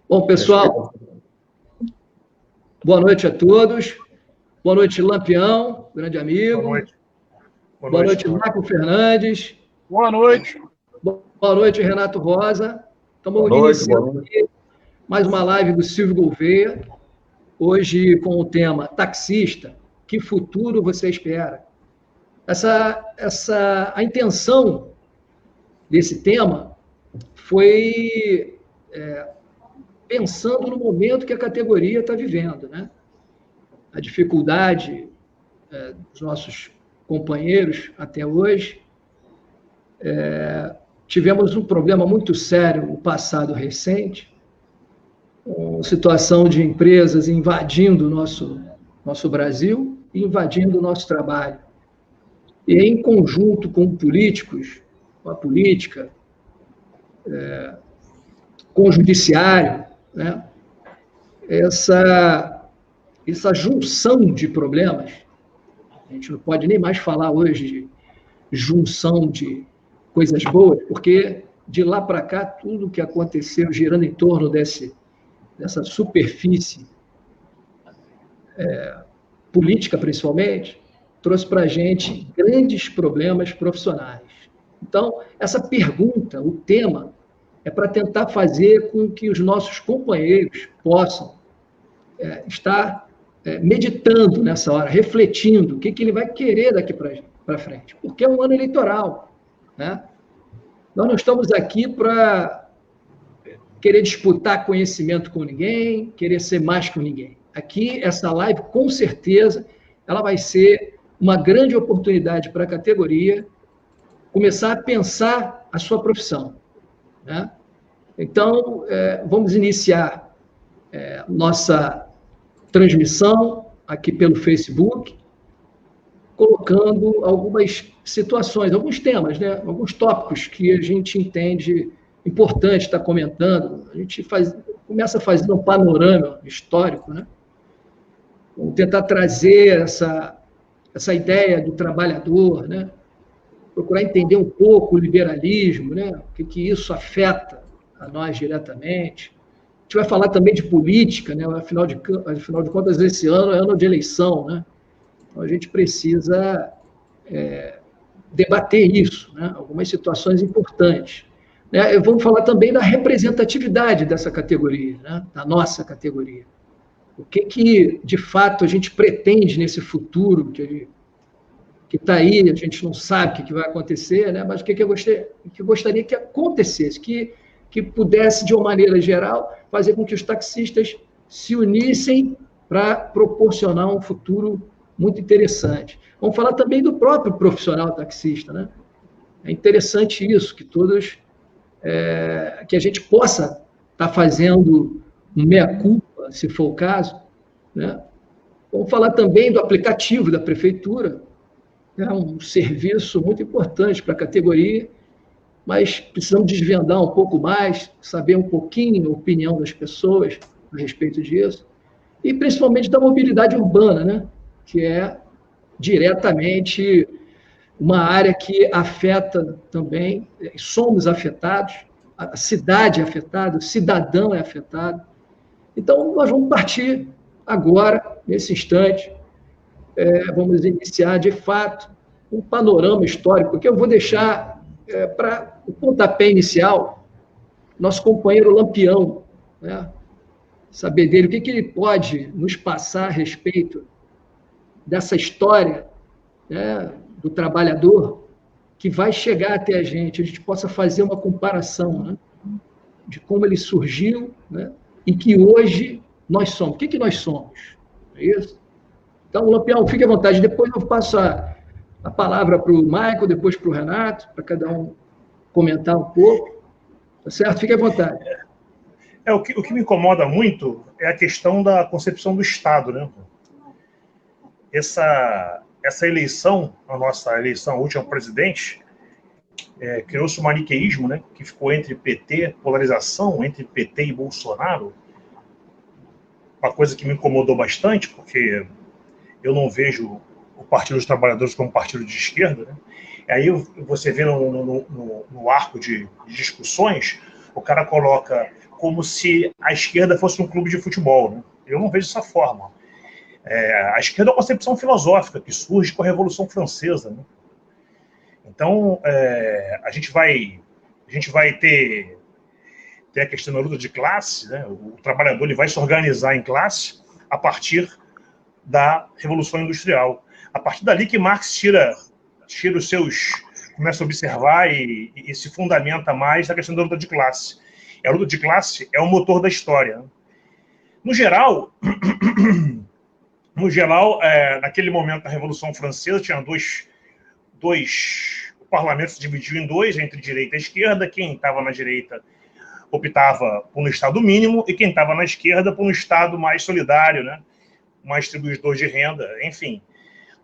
Bom, pessoal, boa noite a todos. Boa noite, Lampião, grande amigo. Boa noite. Boa noite, Marco Fernandes. Boa noite. Boa noite, Renato Rosa. Estamos Boa iniciando aqui mais uma live do Silvio Gouveia, hoje com o tema Taxista, que futuro você espera? A intenção desse tema foi pensando no momento que a categoria está vivendo, né? A dificuldade dos nossos companheiros até hoje. Tivemos um problema muito sério no passado recente, com situação de empresas invadindo o nosso Brasil e invadindo o nosso trabalho. E em conjunto com políticos, com a política, com o judiciário, né? Essa junção de problemas, a gente não pode nem mais falar hoje de junção de coisas boas, porque de lá para cá, tudo que aconteceu girando em torno dessa superfície política, principalmente, trouxe para a gente grandes problemas profissionais. Então, essa pergunta, o tema, é para tentar fazer com que os nossos companheiros possam estar meditando nessa hora, refletindo o que ele vai querer daqui para frente, porque é um ano eleitoral, né? Nós não estamos aqui para querer disputar conhecimento com ninguém, querer ser mais que ninguém. Aqui, essa live, com certeza, ela vai ser uma grande oportunidade para a categoria começar a pensar a sua profissão, né? Então, vamos iniciar nossa transmissão aqui pelo Facebook, colocando algumas situações, alguns temas, né? Alguns tópicos que a gente entende importante estar comentando. A gente começa fazendo um panorama histórico, né? Vamos tentar trazer essa ideia do trabalhador, né? Procurar entender um pouco o liberalismo, né? O que isso afeta a nós diretamente. A gente vai falar também de política, né? Afinal de contas, esse ano é ano de eleição, né? Então, a gente precisa debater isso, né? Algumas situações importantes, né? Vamos falar também da representatividade dessa categoria, né? Da nossa categoria. O que, de fato, a gente pretende nesse futuro que está aí, a gente não sabe o que vai acontecer, né? Mas o que eu gostaria que acontecesse, que pudesse, de uma maneira geral, fazer com que os taxistas se unissem para proporcionar um futuro muito interessante. Vamos falar também do próprio profissional taxista, né? É interessante isso, que todos, que a gente possa estar fazendo um meia-culpa, se for o caso, né? Vamos falar também do aplicativo da prefeitura, é um serviço muito importante para a categoria, mas precisamos desvendar um pouco mais, saber um pouquinho a opinião das pessoas a respeito disso, e principalmente da mobilidade urbana, né? Que é diretamente uma área que afeta também, somos afetados, a cidade é afetada, o cidadão é afetado. Então, nós vamos partir agora, nesse instante, vamos iniciar, de fato, um panorama histórico, que eu vou deixar para o pontapé inicial, nosso companheiro Lampião, né? Saber dele, o que ele pode nos passar a respeito dessa história, né, do trabalhador, que vai chegar até a gente possa fazer uma comparação, né, de como ele surgiu, né, e que hoje nós somos. O que nós somos? É isso? Então, Lampião, fique à vontade. Depois eu passo a palavra para o Michael, depois para o Renato, para cada um comentar um pouco. Tá certo? Fique à vontade. O que me incomoda muito é a questão da concepção do Estado, né? Essa eleição, a nossa eleição, a última presidente, criou-se um maniqueísmo, né? Que ficou entre PT, polarização entre PT e Bolsonaro. Uma coisa que me incomodou bastante, porque eu não vejo o Partido dos Trabalhadores como um partido de esquerda, né? Aí você vê no arco de discussões, o cara coloca como se a esquerda fosse um clube de futebol, né? Eu não vejo dessa forma. A esquerda é uma concepção filosófica que surge com a Revolução Francesa, né? Então, a gente vai ter a questão da luta de classe, né? O trabalhador ele vai se organizar em classe a partir da Revolução Industrial. A partir dali que Marx tira os seus... começa a observar e se fundamenta mais na questão da luta de classe. A luta de classe é o motor da história. No geral, naquele momento da Revolução Francesa, tinha o parlamento se dividiu em dois, entre direita e esquerda. Quem estava na direita optava por um Estado mínimo e quem estava na esquerda por um Estado mais solidário, né? Mais distribuidor de renda, enfim.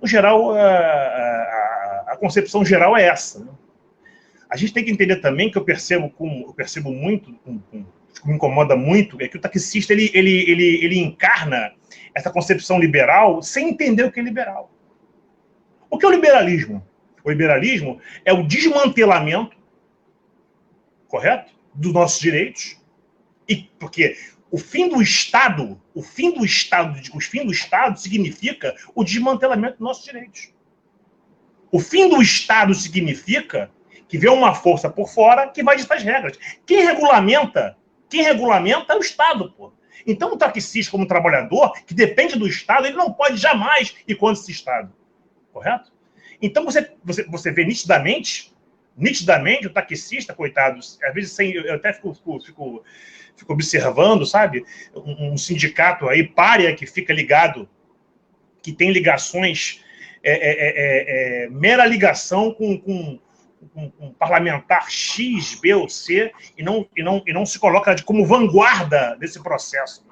No geral, a concepção geral é essa, né? A gente tem que entender também que eu percebo muito, me incomoda muito, é que o taxista ele encarna essa concepção liberal sem entender o que é liberal. O que é o liberalismo? O liberalismo é o desmantelamento, correto? Dos nossos direitos, porque o fim do Estado significa o desmantelamento dos nossos direitos. O fim do Estado significa que vem uma força por fora que vai ditar as regras. Quem regulamenta é o Estado, pô. Então, o taxista, como trabalhador, que depende do Estado, ele não pode jamais ir contra esse Estado. Correto? Então, você vê nitidamente o taxista, coitado, às vezes eu até fico observando, sabe? Um sindicato aí, pária, que fica ligado, que tem ligações, mera ligação com um parlamentar X, B ou C, e não se coloca como vanguarda desse processo.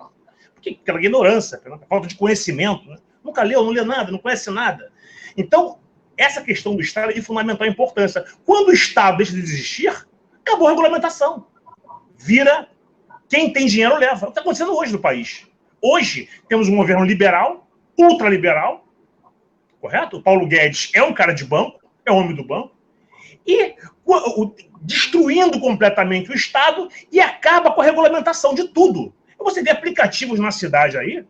Porque pela ignorância, pela falta de conhecimento, né? Nunca leu, não lê nada, não conhece nada. Então, essa questão do Estado é de fundamental importância. Quando o Estado deixa de existir, acabou a regulamentação. Vira quem tem dinheiro leva. É o que está acontecendo hoje no país. Hoje, temos um governo liberal, ultraliberal, correto? O Paulo Guedes é um cara de banco, é homem do banco, e destruindo completamente o Estado e acaba com a regulamentação de tudo. Você vê aplicativos na cidade aí,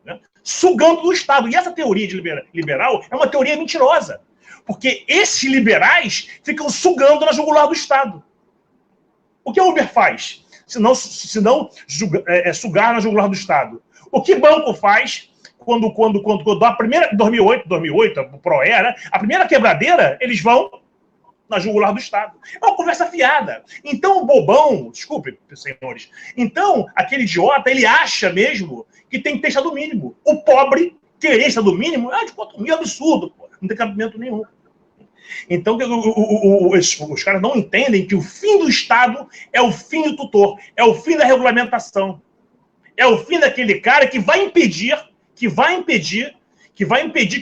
né, sugando do Estado. E essa teoria de liberal é uma teoria mentirosa, porque esses liberais ficam sugando na jugular do Estado. O que a Uber faz? Se não sugar na jugular do Estado. O que banco faz quando a primeira, 2008, a Proera, a primeira quebradeira, eles vão na jugular do Estado. É uma conversa fiada. Então, o bobão, desculpe, senhores, então, aquele idiota, ele acha mesmo que tem que ter Estado mínimo. O pobre querer Estado mínimo é um absurdo, pô. Não tem cabimento nenhum. Então, os caras não entendem que o fim do Estado é o fim do tutor, é o fim da regulamentação, é o fim daquele cara que vai impedir que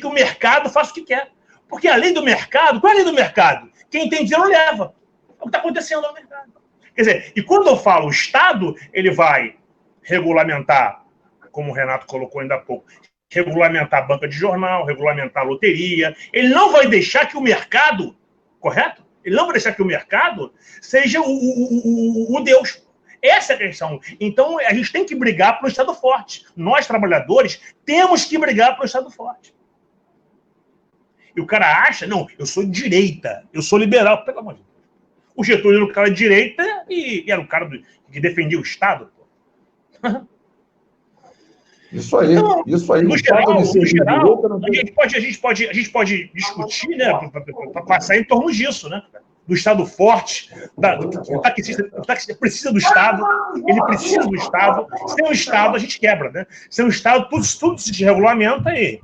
o mercado faça o que quer. Porque a lei do mercado, qual é a lei do mercado? Quem tem dinheiro leva. É o que está acontecendo no mercado. Quer dizer, e quando eu falo o Estado, ele vai regulamentar, como o Renato colocou ainda há pouco, regulamentar a banca de jornal, regulamentar a loteria. Ele não vai deixar que o mercado, correto? Ele não vai deixar que o mercado seja o Deus. Essa é a questão. Então, a gente tem que brigar pelo Estado forte. Nós, trabalhadores, temos que brigar pelo Estado forte. E o cara acha, não, eu sou de direita, eu sou liberal. Pelo amor de Deus. O Getúlio era o cara de direita e era o cara que defendia o Estado. Isso aí, então, isso aí. No geral, a gente pode discutir, né, para passar em torno disso, né? Do Estado forte, o taxista precisa do Estado, ele precisa do Estado. Sem o Estado, a gente quebra, né? Sem o Estado, tudo se desregulamenta e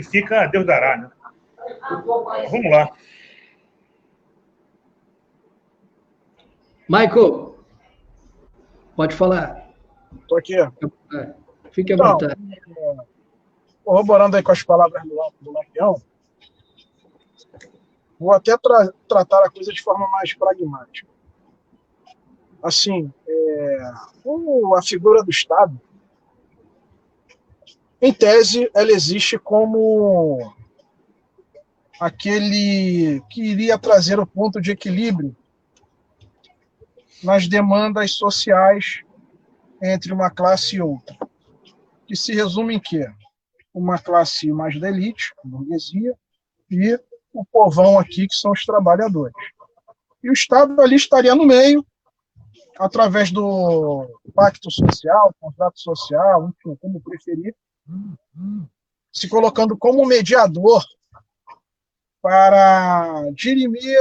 fica, Deus dará, né? Vamos lá. Michael, pode falar. Estou aqui. Fique à vontade. Corroborando aí com as palavras do Lampião, vou até tratar a coisa de forma mais pragmática. Assim, a figura do Estado, em tese, ela existe como aquele que iria trazer o ponto de equilíbrio nas demandas sociais entre uma classe e outra, que se resume em quê? Uma classe mais da elite, a burguesia, e o povão aqui, que são os trabalhadores. E o Estado ali estaria no meio, através do pacto social, contrato social, enfim, como preferir, se colocando como mediador para dirimir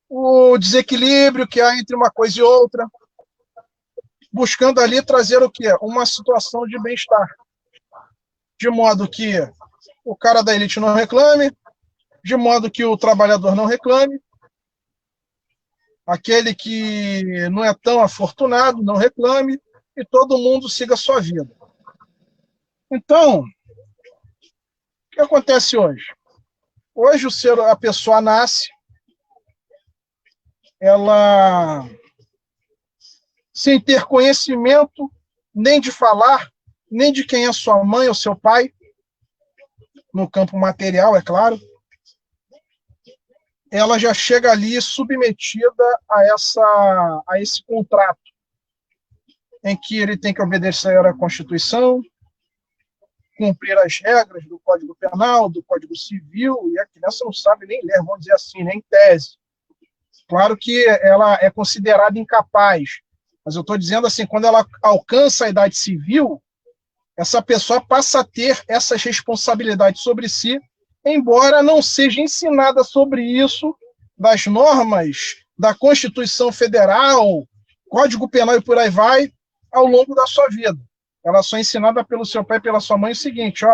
o desequilíbrio que há entre uma coisa e outra, buscando ali trazer o quê? Uma situação de bem-estar, de modo que o cara da elite não reclame, de modo que o trabalhador não reclame, aquele que não é tão afortunado não reclame, e todo mundo siga a sua vida. Então, o que acontece hoje? Hoje a pessoa nasce, ela sem ter conhecimento nem de falar, nem de quem é sua mãe ou seu pai, no campo material, é claro, ela já chega ali submetida a esse contrato, em que ele tem que obedecer à Constituição, cumprir as regras do Código Penal, do Código Civil, e a criança não sabe nem ler, vamos dizer assim, nem tese. Claro que ela é considerada incapaz, mas eu estou dizendo assim, quando ela alcança a idade civil, essa pessoa passa a ter essas responsabilidades sobre si, embora não seja ensinada sobre isso das normas da Constituição Federal, Código Penal e por aí vai, ao longo da sua vida. Ela só é ensinada pelo seu pai e pela sua mãe o seguinte,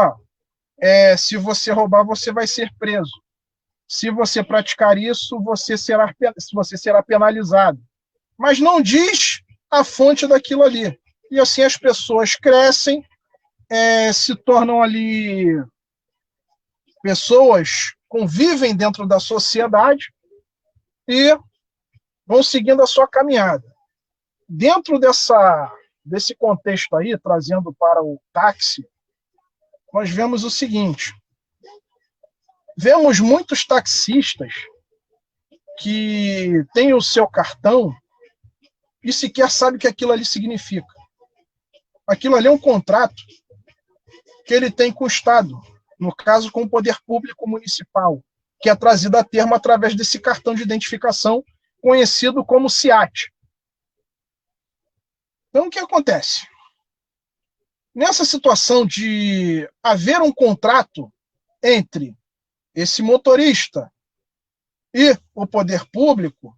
se você roubar, você vai ser preso. Se você praticar isso, você será penalizado. Mas não diz a fonte daquilo ali. E assim as pessoas crescem, se tornam ali pessoas, convivem dentro da sociedade e vão seguindo a sua caminhada. Dentro desse contexto aí, trazendo para o táxi, nós vemos o seguinte: vemos muitos taxistas que têm o seu cartão e sequer sabem o que aquilo ali significa. Aquilo ali é um contrato que ele tem com o Estado, no caso com o poder público municipal, que é trazido a termo através desse cartão de identificação conhecido como SIAT. Então, o que acontece? Nessa situação de haver um contrato entre esse motorista e o poder público,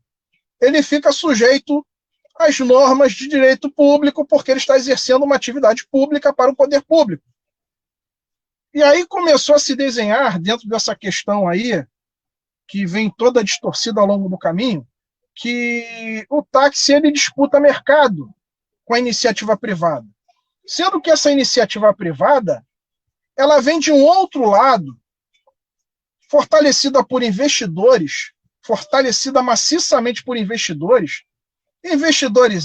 ele fica sujeito às normas de direito público, porque ele está exercendo uma atividade pública para o poder público. E aí começou a se desenhar, dentro dessa questão aí, que vem toda distorcida ao longo do caminho, que o táxi ele disputa mercado com a iniciativa privada. Sendo que essa iniciativa privada, ela vem de um outro lado, fortalecida por investidores, fortalecida maciçamente por investidores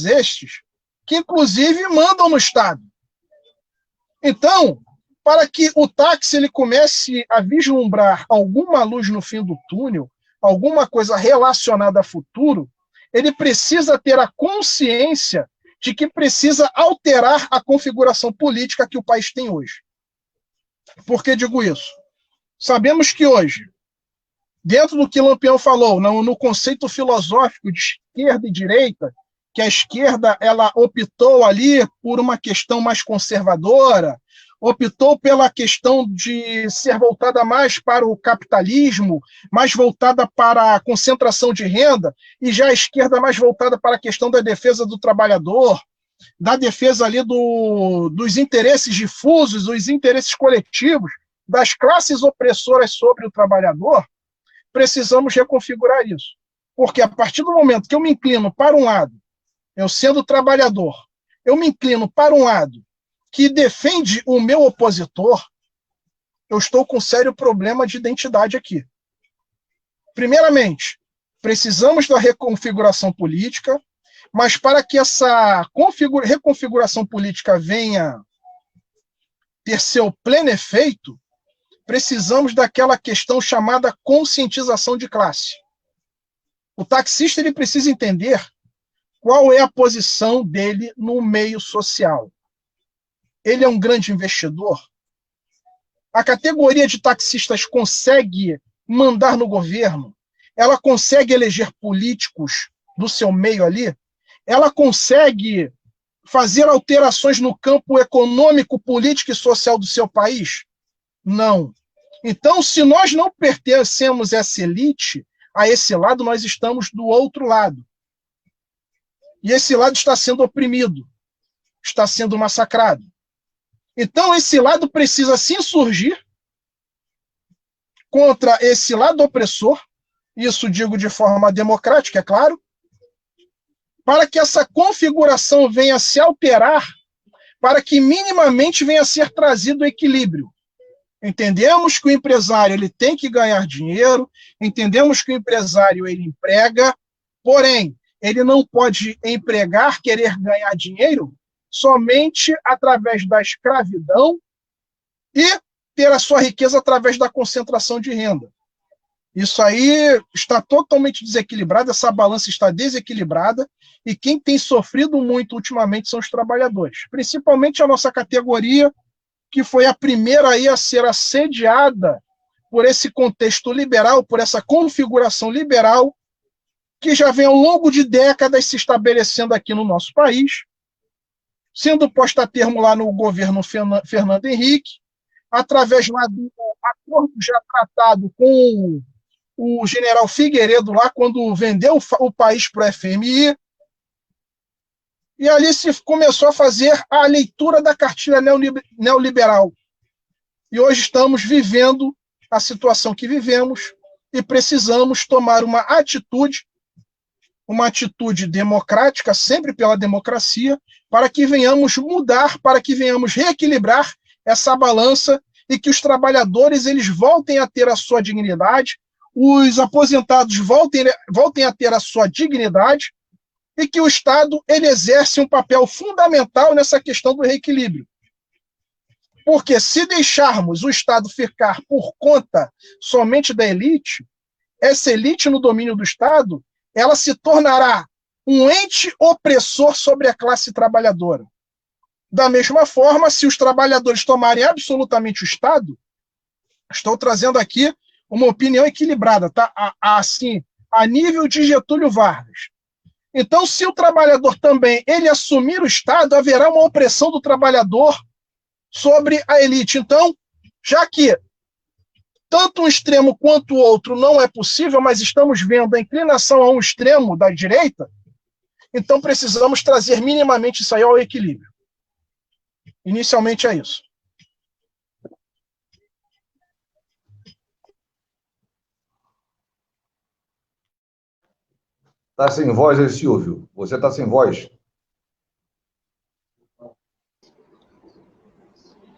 estes que, inclusive, mandam no Estado. Então, para que o táxi ele comece a vislumbrar alguma luz no fim do túnel, alguma coisa relacionada a futuro, ele precisa ter a consciência de que precisa alterar a configuração política que o país tem hoje. Por que digo isso? Sabemos que hoje, dentro do que Lampião falou, no conceito filosófico de esquerda e direita, que a esquerda ela optou ali por uma questão mais conservadora, optou pela questão de ser voltada mais para o capitalismo, mais voltada para a concentração de renda, e já a esquerda mais voltada para a questão da defesa do trabalhador, da defesa ali dos interesses difusos, dos interesses coletivos, das classes opressoras sobre o trabalhador. Precisamos reconfigurar isso. Porque a partir do momento que eu me inclino para um lado, eu sendo trabalhador, eu me inclino para um lado que defende o meu opositor, eu estou com um sério problema de identidade aqui. Primeiramente, precisamos da reconfiguração política, mas para que essa reconfiguração política venha ter seu pleno efeito, precisamos daquela questão chamada conscientização de classe. O taxista ele precisa entender Qual é a posição dele no meio social? Ele é um grande investidor? A categoria de taxistas consegue mandar no governo? Ela consegue eleger políticos do seu meio ali? Ela consegue fazer alterações no campo econômico, político e social do seu país? Não. Então, se nós não pertencemos a essa elite, a esse lado, nós estamos do outro lado. E esse lado está sendo oprimido, está sendo massacrado. Então, esse lado precisa se insurgir contra esse lado opressor, isso digo de forma democrática, é claro, para que essa configuração venha a se alterar, para que minimamente venha a ser trazido o equilíbrio. Entendemos que o empresário ele tem que ganhar dinheiro, entendemos que o empresário ele emprega, porém, ele não pode empregar, querer ganhar dinheiro somente através da escravidão e ter a sua riqueza através da concentração de renda. Isso aí está totalmente desequilibrado, essa balança está desequilibrada, e quem tem sofrido muito ultimamente são os trabalhadores, principalmente a nossa categoria, que foi a primeira aí a ser assediada por esse contexto liberal, por essa configuração liberal, que já vem ao longo de décadas se estabelecendo aqui no nosso país, sendo posta a termo lá no governo Fernando Henrique, através lá do acordo já tratado com o general Figueiredo lá, quando vendeu o país para o FMI, e ali se começou a fazer a leitura da cartilha neoliberal. E hoje estamos vivendo a situação que vivemos e precisamos tomar uma atitude democrática, sempre pela democracia, para que venhamos mudar, para que venhamos reequilibrar essa balança e que os trabalhadores eles voltem a ter a sua dignidade, os aposentados voltem a ter a sua dignidade e que o Estado ele exerce um papel fundamental nessa questão do reequilíbrio. Porque se deixarmos o Estado ficar por conta somente da elite, essa elite no domínio do Estado, ela se tornará um ente opressor sobre a classe trabalhadora. Da mesma forma, se os trabalhadores tomarem absolutamente o Estado, estou trazendo aqui uma opinião equilibrada, tá? Assim, a nível de Getúlio Vargas. Então, se o trabalhador também ele assumir o Estado, haverá uma opressão do trabalhador sobre a elite. Então, já que tanto um extremo quanto o outro não é possível, mas estamos vendo a inclinação a um extremo da direita, então precisamos trazer minimamente isso aí ao equilíbrio. Inicialmente é isso. Está sem voz aí, Silvio. Você está sem voz.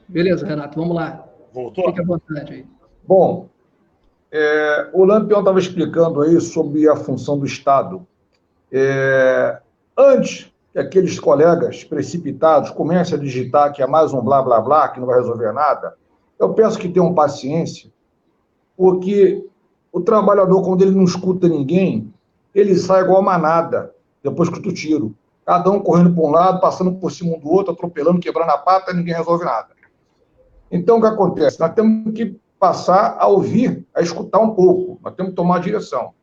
Beleza, Renato, vamos lá. Voltou? Fique à vontade aí. Bom, o Lampião estava explicando aí sobre a função do Estado. Antes que aqueles colegas precipitados comecem a digitar que é mais um blá, blá, blá, que não vai resolver nada, eu peço que tenham paciência, porque o trabalhador, quando ele não escuta ninguém, ele sai igual a manada, depois que o tiro. Cada um correndo para um lado, passando por cima um do outro, atropelando, quebrando a pata, ninguém resolve nada. Então, o que acontece? Nós temos que passar a ouvir, a escutar um pouco. Nós temos que tomar a direção.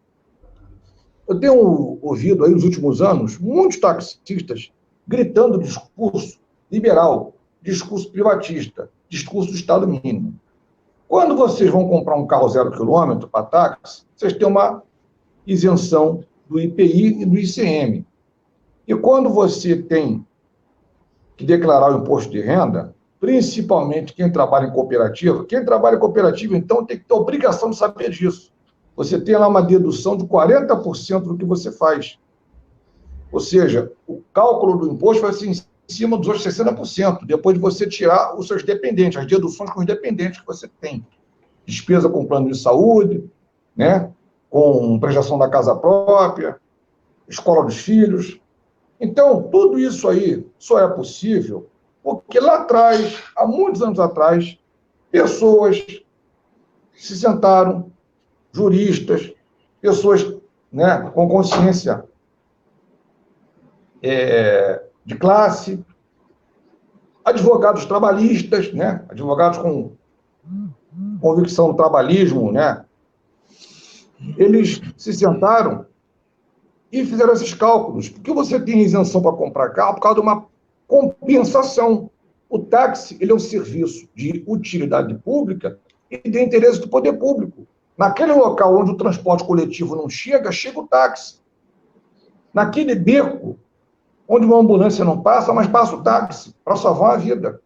Eu tenho ouvido aí nos últimos anos muitos taxistas gritando discurso liberal, discurso privatista, discurso do Estado mínimo. Quando vocês vão comprar um carro 0 km para táxi, vocês têm uma isenção do IPI e do ICM. E quando você tem que declarar o imposto de renda, principalmente quem trabalha em cooperativa, então, tem que ter obrigação de saber disso. Você tem lá uma dedução de 40% do que você faz. Ou seja, o cálculo do imposto vai ser em cima dos outros 60%, depois de você tirar os seus dependentes, as deduções com os dependentes que você tem. Despesa com plano de saúde, né? Com prestação da casa própria, escola dos filhos. Então, tudo isso aí só é possível porque lá atrás, há muitos anos atrás, pessoas se sentaram, juristas, pessoas, né, com consciência de classe, advogados trabalhistas, né? Advogados com convicção do trabalhismo, né? Eles se sentaram e fizeram esses cálculos. Por que você tem isenção para comprar carro? Por causa de uma compensação. O táxi, ele é um serviço de utilidade pública e de interesse do poder público. Naquele local onde o transporte coletivo não chega, chega o táxi. Naquele beco, onde uma ambulância não passa, mas passa o táxi, para salvar a vida.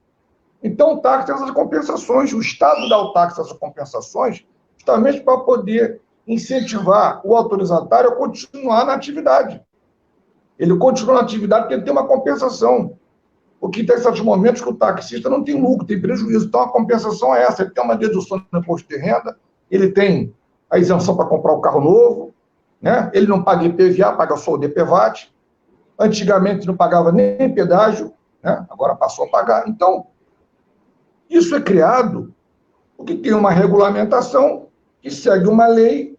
Então, o táxi tem essas compensações, o Estado dá ao táxi essas compensações, justamente para poder incentivar o autorizatário a continuar na atividade. Ele continua na atividade porque ele tem uma compensação. Porque tem certos momentos que o taxista não tem lucro, tem prejuízo. Então, a compensação é essa. Ele tem uma dedução no imposto de renda, ele tem a isenção para comprar o carro novo, né? Ele não paga IPVA, paga só o DPVAT. Antigamente não pagava nem pedágio, né? Agora passou a pagar. Então, isso é criado porque tem uma regulamentação que segue uma lei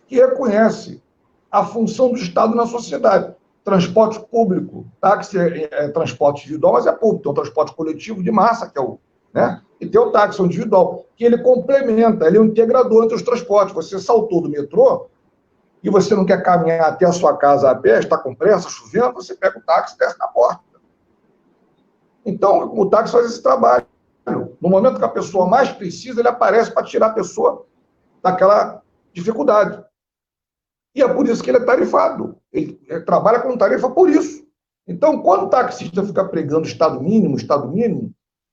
que reconhece a função do Estado na sociedade. Transporte público, táxi é transporte individual, mas é público. Tem o transporte coletivo de massa, que é o... né? E tem o táxi individual, que ele complementa, ele é um integrador entre os transportes. Você saltou do metrô e você não quer caminhar até a sua casa a pé, está com pressa, chovendo, você pega o táxi e desce na porta. Então, o táxi faz esse trabalho. No momento que a pessoa mais precisa, ele aparece para tirar a pessoa daquela dificuldade. E é por isso que ele é tarifado. Ele trabalha com tarifa por isso. Então, quando o taxista fica pregando estado mínimo,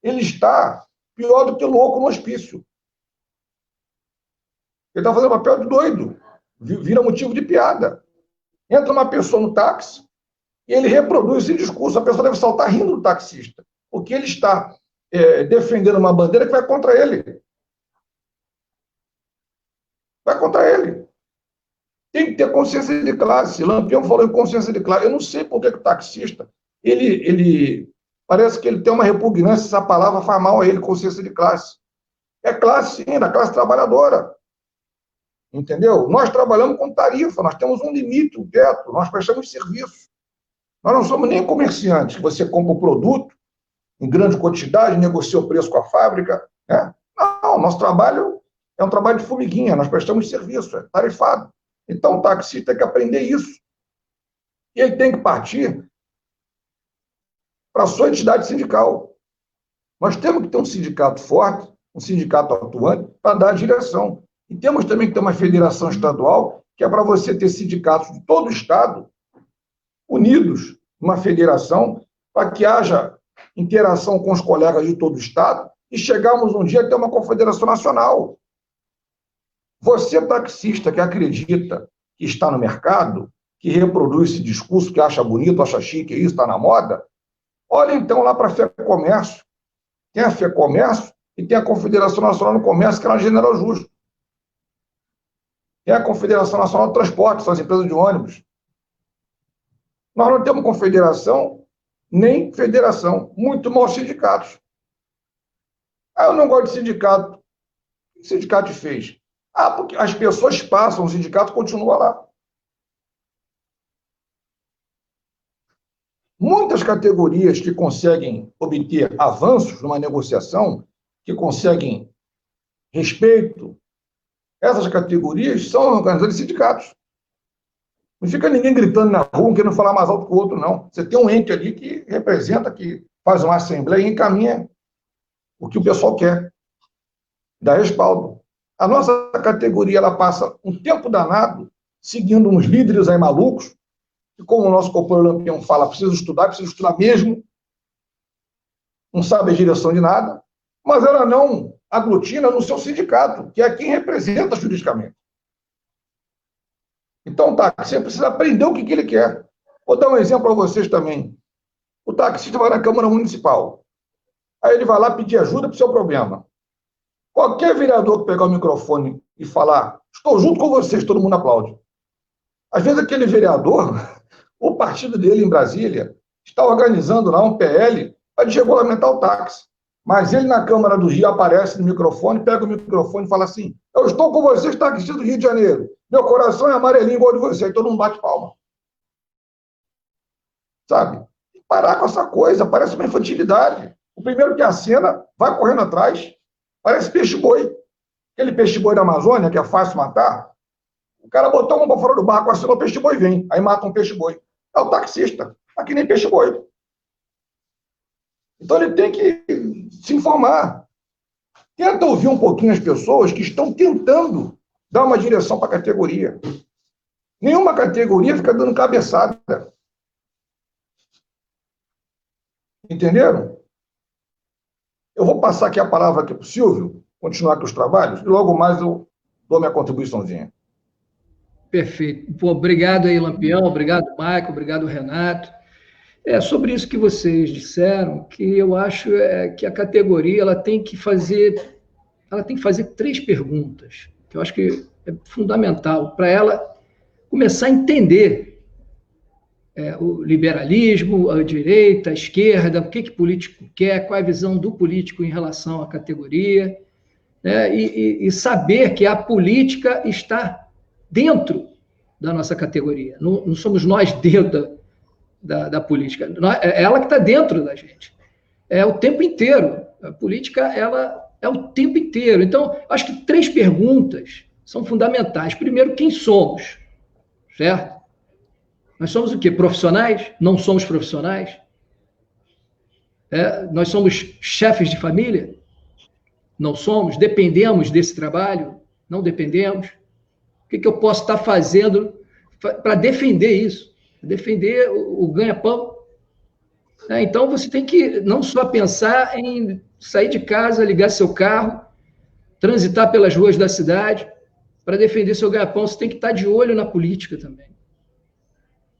ele está pior do que louco no hospício. Ele está fazendo papel de doido. Vira motivo de piada. Entra uma pessoa no táxi e ele reproduz esse discurso. A pessoa deve saltar rindo do taxista, porque ele está defendendo uma bandeira que vai contra ele. Vai contra ele. Tem que ter consciência de classe. Lampião falou em consciência de classe. Eu não sei por que o taxista, ele parece que ele tem uma repugnância, essa palavra faz mal a ele, consciência de classe. É classe, sim, da classe trabalhadora. Entendeu? Nós trabalhamos com tarifa, nós temos um limite, um teto, nós prestamos serviço. Nós não somos nem comerciantes, que você compra o produto em grande quantidade, negocia o preço com a fábrica. Né? Não, nosso trabalho é um trabalho de formiguinha, nós prestamos serviço, é tarifado. Então, o taxista tem que aprender isso. E ele tem que partir para a sua entidade sindical. Nós temos que ter um sindicato forte, um sindicato atuante, para dar a direção. E temos também que ter uma federação estadual, que é para você ter sindicatos de todo o Estado unidos numa federação, para que haja interação com os colegas de todo o Estado e chegarmos um dia a ter uma confederação nacional. Você, taxista, que acredita que está no mercado, que reproduz esse discurso, que acha bonito, acha chique, isso está na moda, olha então lá para a FEComércio. Tem a FEComércio e tem a Confederação Nacional do Comércio, que é na General Justo. Tem a Confederação Nacional do Transporte, são as empresas de ônibus. Nós não temos confederação, nem federação, muito mal sindicatos. Eu não gosto de sindicato. O que o sindicato fez? Porque as pessoas passam, o sindicato continua lá. Muitas categorias que conseguem obter avanços numa negociação, que conseguem respeito, essas categorias são organizadas em sindicatos. Não fica ninguém gritando na rua, querendo falar mais alto que o outro, não. Você tem um ente ali que representa, que faz uma assembleia e encaminha o que o pessoal quer. Dá respaldo. A nossa categoria, ela passa um tempo danado seguindo uns líderes aí malucos, que, como o nosso companheiro Lampião fala, precisa estudar mesmo, não sabe a direção de nada, mas ela não aglutina no seu sindicato, que é quem representa juridicamente. Então, o taxista precisa aprender o que ele quer. Vou dar um exemplo a vocês também. O taxista vai na Câmara Municipal. Aí ele vai lá pedir ajuda para o seu problema. Qualquer vereador que pegar o microfone e falar, estou junto com vocês, todo mundo aplaude. Às vezes aquele vereador, o partido dele em Brasília, está organizando lá um PL para desregulamentar o táxi. Mas ele na Câmara do Rio aparece no microfone, pega o microfone e fala assim, eu estou com vocês, taxistas do Rio de Janeiro. Meu coração é amarelinho igual de vocês, todo mundo bate palma. sabe? Parar com essa coisa, parece uma infantilidade. O primeiro que acena vai correndo atrás, parece peixe-boi. Aquele peixe-boi da Amazônia, que é fácil matar, o cara botou uma para fora do barco, assinou o peixe-boi, vem, aí mata um peixe-boi. É o taxista, aqui nem peixe-boi. Então ele tem que se informar. Tenta ouvir um pouquinho as pessoas que estão tentando dar uma direção para a categoria. Nenhuma categoria fica dando cabeçada. Entenderam? Eu vou passar aqui a palavra para o Silvio, continuar com os trabalhos, e logo mais eu dou minha contribuiçãozinha. Perfeito. Pô, obrigado aí, Lampião, obrigado, Maico, obrigado, Renato. É sobre isso que vocês disseram, que eu acho que a categoria ela tem que fazer 3 perguntas, que eu acho que é fundamental para ela começar a entender o liberalismo, a direita, a esquerda, o que político quer, qual é a visão do político em relação à categoria, né? E saber que a política está dentro da nossa categoria, não somos nós dentro da política, é ela que está dentro da gente, é o tempo inteiro, a política ela é o tempo inteiro. Então, acho que 3 perguntas são fundamentais. Primeiro, quem somos, certo? Nós somos o quê? Profissionais? Não somos profissionais? Nós somos chefes de família? Não somos? Dependemos desse trabalho? Não dependemos? O que eu posso estar fazendo para defender isso? Defender o ganha-pão? Então, você tem que não só pensar em sair de casa, ligar seu carro, transitar pelas ruas da cidade, para defender seu ganha-pão, você tem que estar de olho na política também.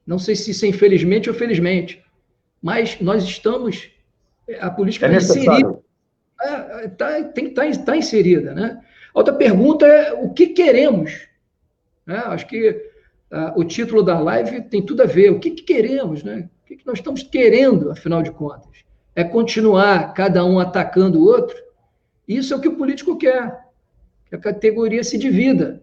Não sei se isso é infelizmente ou felizmente, mas nós estamos... A política é inserida. Tem que estar inserida, né? Outra pergunta é o que queremos? Acho que o título da live tem tudo a ver. O que queremos, né? O que nós estamos querendo, afinal de contas? É continuar cada um atacando o outro? Isso é o que o político quer, que a categoria se divida,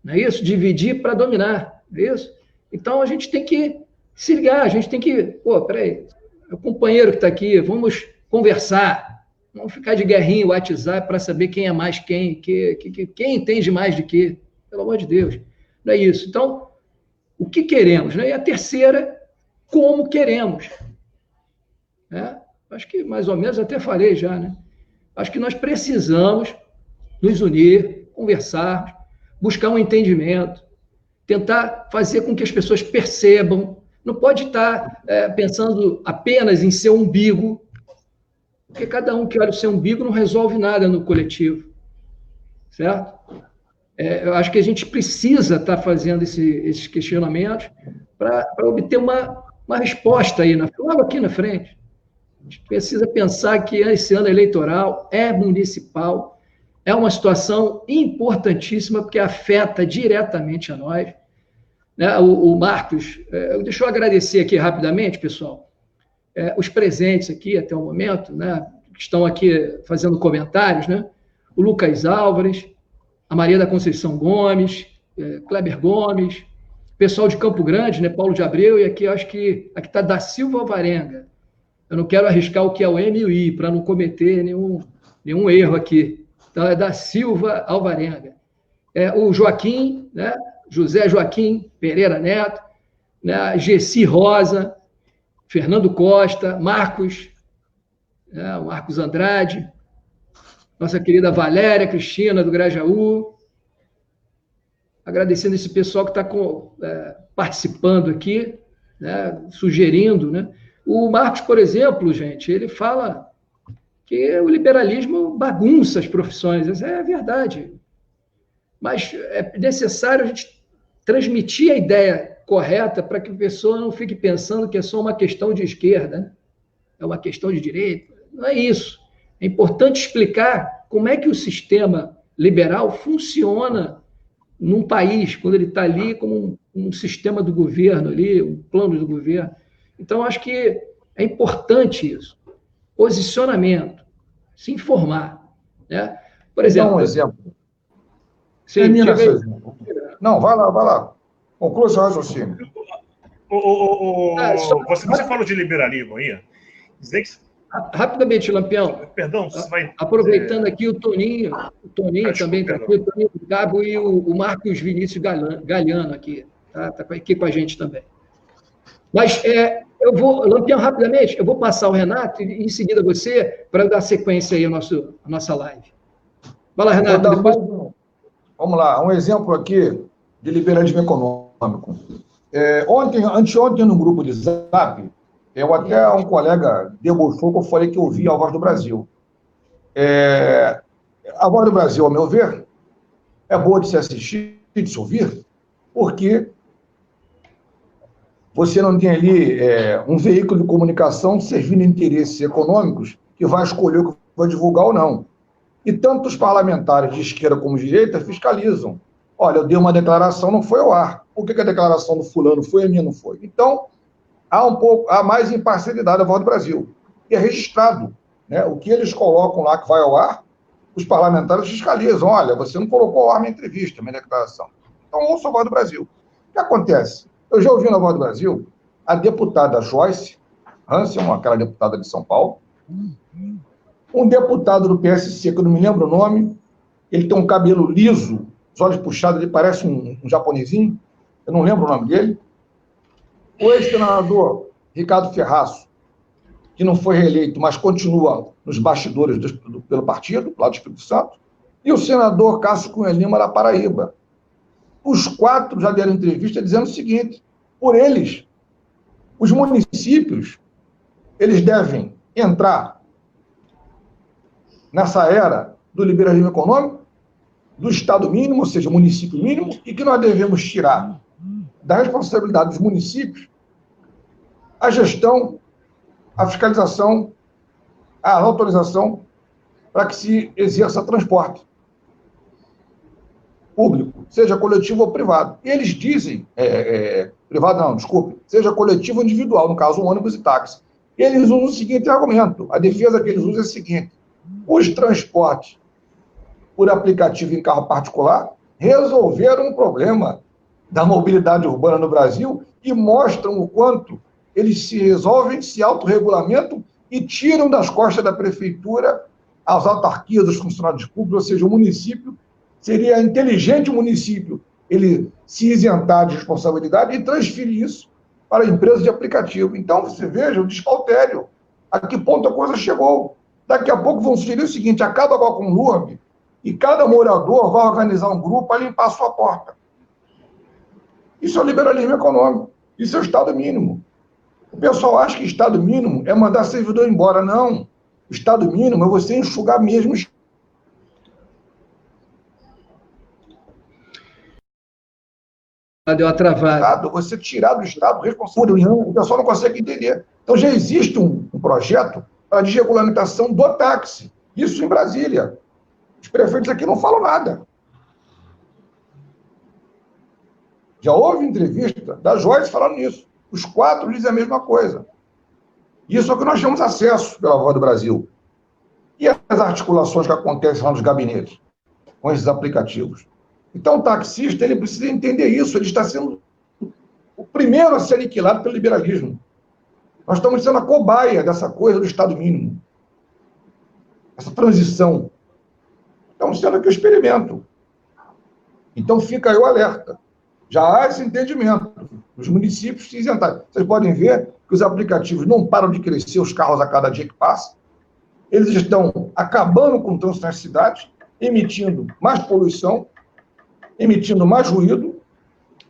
não é isso? Dividir para dominar, não é isso? Então, a gente tem que se ligar, a gente tem que... peraí, o companheiro que está aqui, vamos conversar, vamos ficar de guerrinha, WhatsApp, para saber quem é mais quem entende mais de quê, pelo amor de Deus. Não é isso. Então, o que queremos, né? E a terceira, como queremos. Acho que mais ou menos até falei já, né? Acho que nós precisamos nos unir, conversar, buscar um entendimento, tentar fazer com que as pessoas percebam. Não pode estar pensando apenas em seu umbigo, porque cada um que olha o seu umbigo não resolve nada no coletivo, certo? Eu acho que a gente precisa estar fazendo esses questionamentos para obter uma resposta aí, logo aqui na frente. A gente precisa pensar que esse ano eleitoral é municipal, é uma situação importantíssima, porque afeta diretamente a nós. Né? O Marcos, deixa eu agradecer aqui rapidamente, pessoal, os presentes aqui até o momento, né, que estão aqui fazendo comentários, né? O Lucas Álvares, a Maria da Conceição Gomes, Kleber Gomes, pessoal de Campo Grande, né, Paulo de Abreu, e aqui acho que aqui está da Silva Alvarenga. Eu não quero arriscar o que é o M e o I, para não cometer nenhum erro aqui. Então, é da Silva Alvarenga. O Joaquim, né, José Joaquim Pereira Neto, né, Gessi Rosa, Fernando Costa, Marcos Andrade, nossa querida Valéria Cristina, do Grajaú. Agradecendo esse pessoal que está participando aqui, né, sugerindo, né? O Marcos, por exemplo, gente, ele fala que o liberalismo bagunça as profissões. Isso é verdade. Mas é necessário a gente transmitir a ideia correta para que a pessoa não fique pensando que é só uma questão de esquerda, né? É uma questão de direita. Não é isso. É importante explicar como é que o sistema liberal funciona num país, quando ele está ali como um sistema do governo, ali, um plano do governo. Então, acho que é importante isso. Posicionamento, se informar. Né? Por exemplo... Dá um exemplo. Sim, Termina seu exemplo. Não, vai lá. Conclua seu raciocínio. Você falou de liberalismo aí, dizer que... Rapidamente, Lampião. Perdão, você vai... Aproveitando aqui o Toninho também está aqui, o Toninho Gabo e o Marcos Vinícius Galiano aqui, tá aqui com a gente também. Mas Lampião, rapidamente, eu vou passar o Renato e em seguida você, para dar sequência aí à nossa live. Vai lá, Renato. Depois... Vamos lá, um exemplo aqui de liberalismo econômico. Anteontem, no grupo de Zap, até um colega debochou que eu falei que eu ouvi a Voz do Brasil. A Voz do Brasil, ao meu ver, é boa de se assistir, de se ouvir, porque você não tem ali um veículo de comunicação servindo interesses econômicos que vai escolher o que vai divulgar ou não. E tanto os parlamentares de esquerda como de direita fiscalizam. Olha, eu dei uma declaração, não foi ao ar. Por que a declaração do fulano foi e a minha não foi? Então, há mais imparcialidade da Voz do Brasil. E é registrado, né? O que eles colocam lá que vai ao ar, os parlamentares fiscalizam. Olha, você não colocou ao ar minha entrevista, minha declaração. Então, ouça a Voz do Brasil. O que acontece? Eu já ouvi na Voz do Brasil a deputada Joyce Hansen, aquela deputada de São Paulo, um deputado do PSC, que eu não me lembro o nome, ele tem um cabelo liso, os olhos puxados, ele parece um japonesinho, eu não lembro o nome dele. O ex-senador Ricardo Ferraço, que não foi reeleito, mas continua nos bastidores pelo partido, lá do Espírito Santo, e o senador Cássio Cunha Lima, da Paraíba. Os 4 já deram entrevista dizendo o seguinte: por eles, os municípios, eles devem entrar nessa era do liberalismo econômico, do Estado mínimo, ou seja, município mínimo, e que nós devemos tirar da responsabilidade dos municípios a gestão, a fiscalização, a autorização para que se exerça transporte público, seja coletivo ou privado. E eles dizem, privado não, desculpe, seja coletivo ou individual, no caso, ônibus e táxi. E eles usam o seguinte argumento, a defesa que eles usam é a seguinte: os transportes por aplicativo em carro particular resolveram o problema da mobilidade urbana no Brasil e mostram o quanto eles se resolvem, se autorregulamentam e tiram das costas da prefeitura as autarquias dos funcionários públicos, ou seja, o município. Seria inteligente o município ele se isentar de responsabilidade e transferir isso para a empresa de aplicativo. Então, você veja o despautério, a que ponto a coisa chegou. Daqui a pouco vão sugerir o seguinte: acaba agora com o LURB e cada morador vai organizar um grupo para limpar a sua porta. Isso é o liberalismo econômico, isso é o Estado mínimo. O pessoal acha que Estado mínimo é mandar servidor embora. Não. O Estado mínimo é você enxugar mesmo os... Deu uma travada. Você tirar do Estado responsabilidade, o pessoal não consegue entender. Então, já existe um projeto para a desregulamentação do táxi. Isso em Brasília. Os prefeitos aqui não falam nada. Já houve entrevista da Joyce falando nisso. Os 4 dizem a mesma coisa. Isso é o que nós temos acesso pela Voz do Brasil. E as articulações que acontecem lá nos gabinetes com esses aplicativos. Então, o taxista ele precisa entender isso. Ele está sendo o primeiro a ser aniquilado pelo liberalismo. Nós estamos sendo a cobaia dessa coisa do Estado mínimo. Essa transição. Estamos sendo aqui o experimento. Então, fica aí o alerta. Já há esse entendimento. Os municípios se isentarem. Vocês podem ver que os aplicativos não param de crescer, os carros a cada dia que passa. Eles estão acabando com o trânsito nas cidades, emitindo mais poluição, emitindo mais ruído,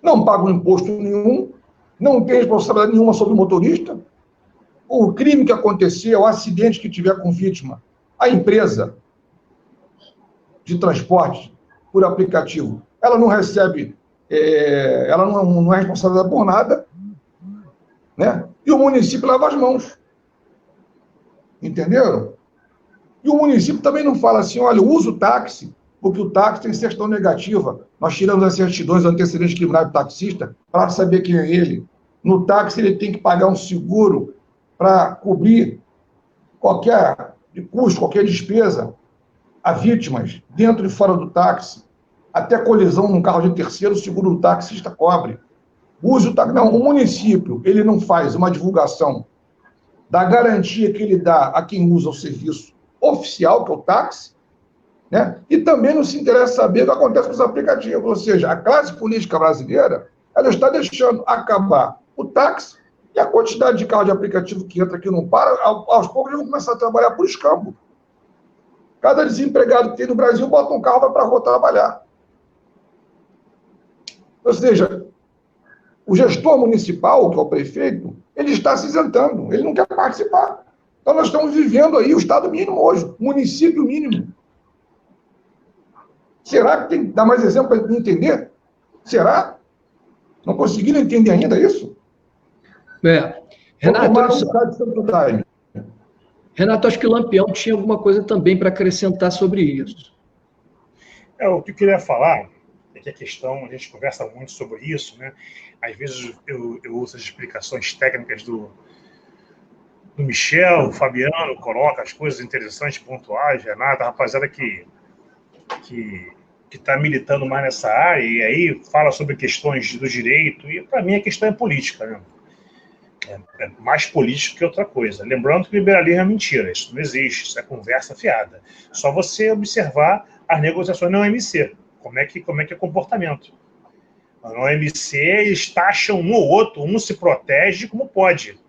não pagam imposto nenhum, não tem responsabilidade nenhuma sobre o motorista. O crime que acontecer, o acidente que tiver com vítima, a empresa de transporte por aplicativo, ela não recebe, ela não é responsável por nada, né? E o município lava as mãos. Entenderam? E o município também não fala assim: olha, usa o táxi, porque o táxi tem certidão negativa. Nós tiramos as certidões antecedentes criminais do taxista para saber quem é ele. No táxi, ele tem que pagar um seguro para cobrir qualquer custo, qualquer despesa a vítimas, dentro e fora do táxi. Até colisão num carro de terceiro, o seguro do taxista cobre. use o táxi. Não, o município, ele não faz uma divulgação da garantia que ele dá a quem usa o serviço oficial, que é o táxi, né? E também não se interessa saber o que acontece com os aplicativos. Ou seja, a classe política brasileira, ela está deixando acabar o táxi e a quantidade de carro de aplicativo que entra aqui não para, aos poucos eles vão começar a trabalhar por escambo. Cada desempregado que tem no Brasil bota um carro e vai para a rua trabalhar. Ou seja, o gestor municipal, que é o prefeito, ele está se isentando, ele não quer participar. Então nós estamos vivendo aí o estado mínimo hoje, município mínimo. Será que tem que dar mais exemplo para entender? Será? Não conseguiram entender ainda isso? Renato, acho que o Lampião tinha alguma coisa também para acrescentar sobre isso. O que eu queria falar é que a questão, a gente conversa muito sobre isso, né? Às vezes eu uso as explicações técnicas do Michel, o Fabiano coloca as coisas interessantes, pontuais, Renato, a rapaziada que está militando mais nessa área, e aí fala sobre questões do direito, e para mim a questão é política, né? É mais político que outra coisa. Lembrando que o liberalismo é mentira, isso não existe, isso é conversa fiada. Só você observar as negociações na OMC, como é que é o comportamento. Na OMC eles taxam um ou outro, um se protege como pode,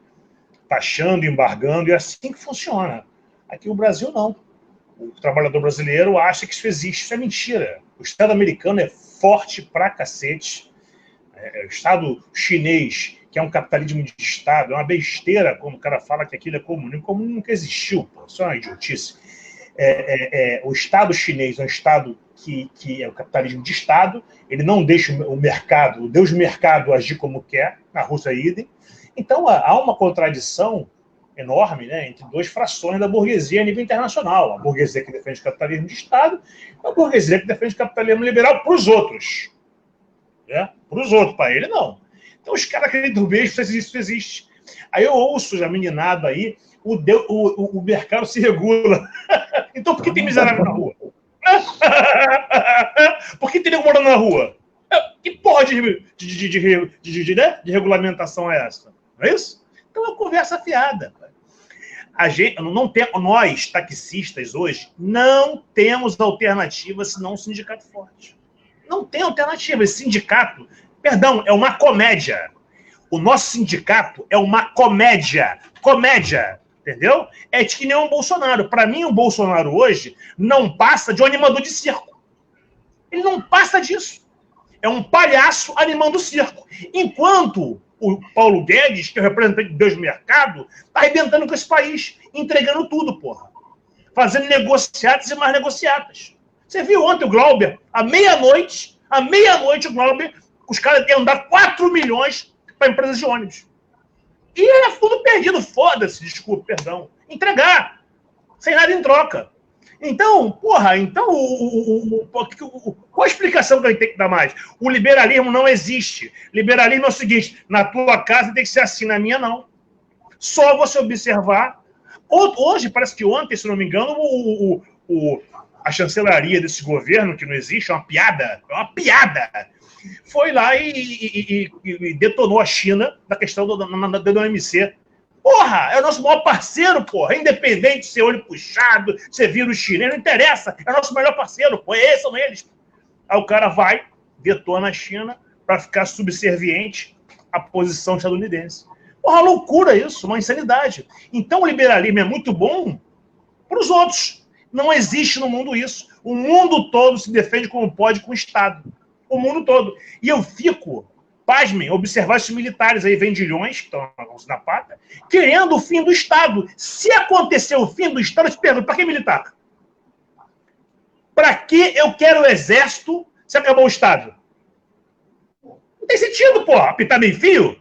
taxando, embargando, e é assim que funciona. Aqui no Brasil não. O trabalhador brasileiro acha que isso existe, isso é mentira. O Estado americano é forte pra cacete. O Estado chinês, que é um capitalismo de Estado, é uma besteira quando o cara fala que aquilo é comunismo. Comunismo nunca existiu, pô. Isso é uma idiotice. O Estado chinês é um Estado que é o capitalismo de Estado, ele não deixa o mercado, o Deus mercado agir como quer, na Rússia idem. Então há uma contradição enorme, né, entre duas frações da burguesia a nível internacional. A burguesia que defende o capitalismo de Estado e a burguesia que defende o capitalismo liberal para os outros. Né? Para os outros, para ele não. Então os caras acreditam mesmo que isso existe. Aí eu ouço já meninado aí, o mercado se regula. Então por que tem miserável na rua? Por que tem nego morando na rua? Que porra de regulamentação é essa? Não é isso? Então é uma conversa fiada. Nós, taxistas, hoje, não temos alternativa senão um sindicato forte. Não tem alternativa. Esse sindicato, perdão, é uma comédia. O nosso sindicato é uma comédia. Comédia, entendeu? É de que nem um Bolsonaro. Para mim, o Bolsonaro hoje não passa de um animador de circo. Ele não passa disso. É um palhaço animando o circo. Enquanto o Paulo Guedes, que é o representante de Deus do mercado, está arrebentando com esse país, entregando tudo, porra. Fazendo negociatas e mais negociatas. Você viu ontem o Glauber, à meia-noite, o Glauber, os caras iam dar 4 milhões para empresas de ônibus. E é fundo perdido, foda-se, desculpa, perdão. Entregar, sem nada em troca. Então, porra, qual a explicação que a gente tem que dar mais? O liberalismo não existe. Liberalismo é o seguinte, na tua casa tem que ser assim, na minha não. Só você observar. Hoje, parece que ontem, se não me engano, a chancelaria desse governo, que não existe, é uma piada, foi lá e detonou a China na questão da OMC. Porra, é o nosso maior parceiro, porra. Independente de ser olho puxado, ser vírus chinês, não interessa. É o nosso melhor parceiro, pô. Esses são eles. Aí o cara vai, detona a China para ficar subserviente à posição estadunidense. Porra, loucura isso, uma insanidade. Então o liberalismo é muito bom para os outros. Não existe no mundo isso. O mundo todo se defende como pode com o Estado. O mundo todo. E eu fico... Pasmem, observar esses militares aí, vendilhões, que estão na pata, querendo o fim do Estado. Se acontecer o fim do Estado, eu te pergunto, para que militar? Para que eu quero o exército se acabar o Estado? Não tem sentido, porra. Apitar bem fio?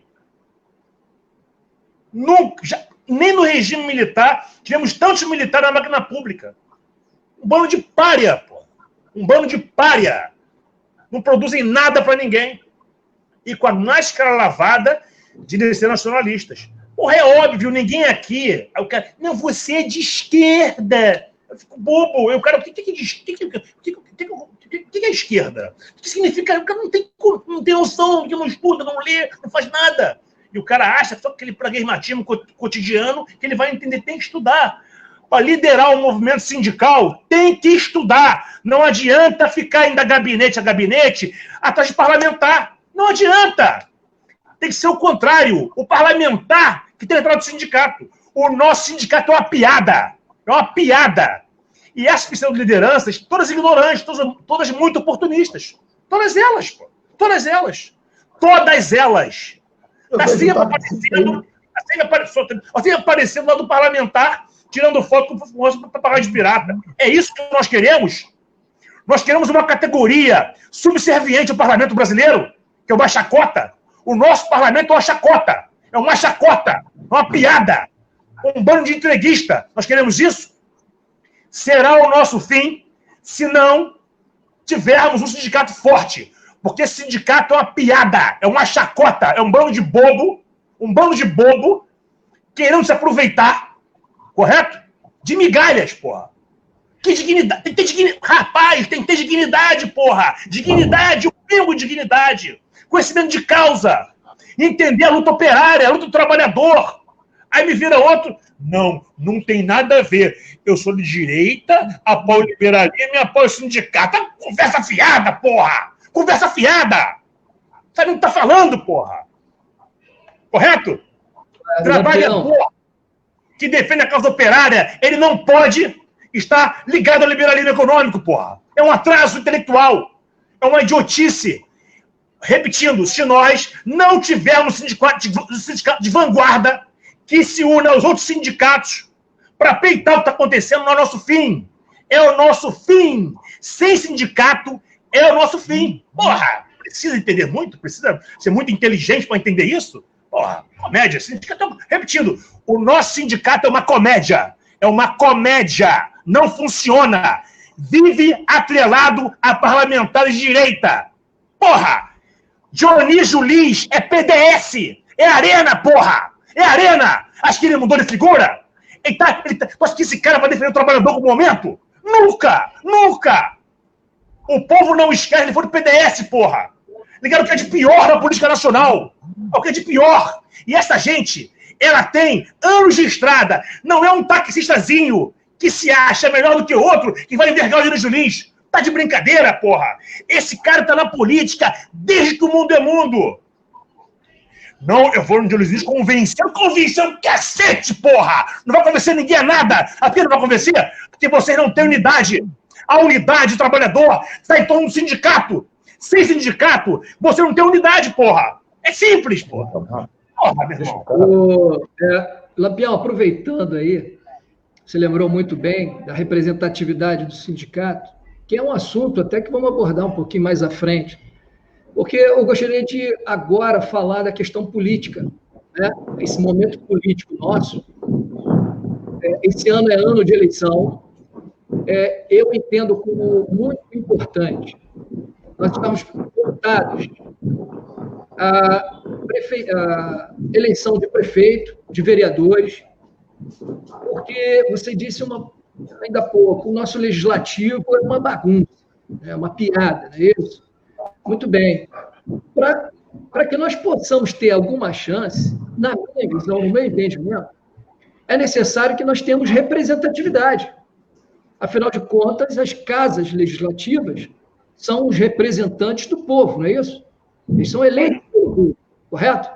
Nunca, nem no regime militar tivemos tantos militares na máquina pública. Um bando de pária, porra. Um bando de pária. Não produzem nada para ninguém. E com a máscara lavada de ser nacionalistas. Porra, é óbvio, ninguém aqui... Não, você é de esquerda. Eu fico bobo. Eu, cara, o que é esquerda? O que significa? O cara não tem noção, que não estuda, não lê, não faz nada. E o cara acha que só aquele pragmatismo cotidiano que ele vai entender, tem que estudar. Para liderar o movimento sindical, tem que estudar. Não adianta ficar indo de gabinete a gabinete atrás de parlamentar. Não adianta. Tem que ser o contrário. O parlamentar que tem entrado no sindicato. O nosso sindicato é uma piada. É uma piada. E essas pseudo-lideranças, todas ignorantes, todas muito oportunistas. Todas elas, pô. Todas elas. Todas elas. Está sempre aparecendo lá do parlamentar, tirando foto com papagaio de pirata. É isso que nós queremos? Nós queremos uma categoria subserviente ao parlamento brasileiro, que é uma chacota. O nosso parlamento é uma chacota. É uma chacota. É uma piada. Um bando de entreguista. Nós queremos isso? Será o nosso fim se não tivermos um sindicato forte. Porque esse sindicato é uma piada. É uma chacota. É um bando de bobo. Um bando de bobo querendo se aproveitar. Correto? De migalhas, porra. Que dignidade? Tem que ter dignidade. Rapaz, tem que ter dignidade, porra. Dignidade, um pingo de dignidade. Conhecimento de causa. Entender a luta operária, a luta do trabalhador. Aí me vira outro. Não tem nada a ver. Eu sou de direita, apoio o liberalismo e apoio o sindicato. Conversa fiada, porra. Conversa fiada. Sabe o que tá falando, porra? Correto? Trabalhador que defende a causa operária, ele não pode estar ligado ao liberalismo econômico, porra. É um atraso intelectual. É uma idiotice. Repetindo, se nós não tivermos sindicato de vanguarda que se une aos outros sindicatos para peitar o que está acontecendo, não é o nosso fim. É o nosso fim. Sem sindicato, é o nosso fim. Porra, precisa entender muito? Precisa ser muito inteligente para entender isso? Porra, comédia. Sindicato, repetindo, o nosso sindicato é uma comédia. É uma comédia. Não funciona. Vive atrelado a parlamentares de direita. Porra! Dionísio Lins é PDS. É Arena, porra! É Arena! Acho que ele mudou de figura? Tu acha que esse cara vai defender o trabalhador com o momento? Nunca! Nunca! O povo não esquece, ele foi do PDS, porra! Ligaram o que é de pior na política nacional. O que é de pior. E essa gente, ela tem anos de estrada. Não é um taxistazinho que se acha melhor do que o outro que vai envergar o Dionísio Lins. Tá de brincadeira, porra! Esse cara tá na política desde que o mundo é mundo. Não, eu vou no Dionísio Lins convencendo cacete, porra! Não vai convencer ninguém a nada. Aqui não vai convencer porque vocês não têm unidade. A unidade do trabalhador está em torno do sindicato. Sem sindicato, você não tem unidade, porra. É simples, porra. Porra, meu irmão. Lampião, aproveitando aí, você lembrou muito bem da representatividade do sindicato, que é um assunto até que vamos abordar um pouquinho mais à frente, porque eu gostaria de agora falar da questão política, né? Esse momento político nosso. Esse ano é ano de eleição, eu entendo como muito importante. Nós estamos voltados à eleição de prefeito, de vereadores, porque você disse ainda há pouco, o nosso legislativo é uma bagunça, é uma piada, não é isso? Muito bem. Para que nós possamos ter alguma chance, na minha visão, no meu entendimento, é necessário que nós tenhamos representatividade. Afinal de contas, as casas legislativas são os representantes do povo, não é isso? Eles são eleitos pelo povo, correto?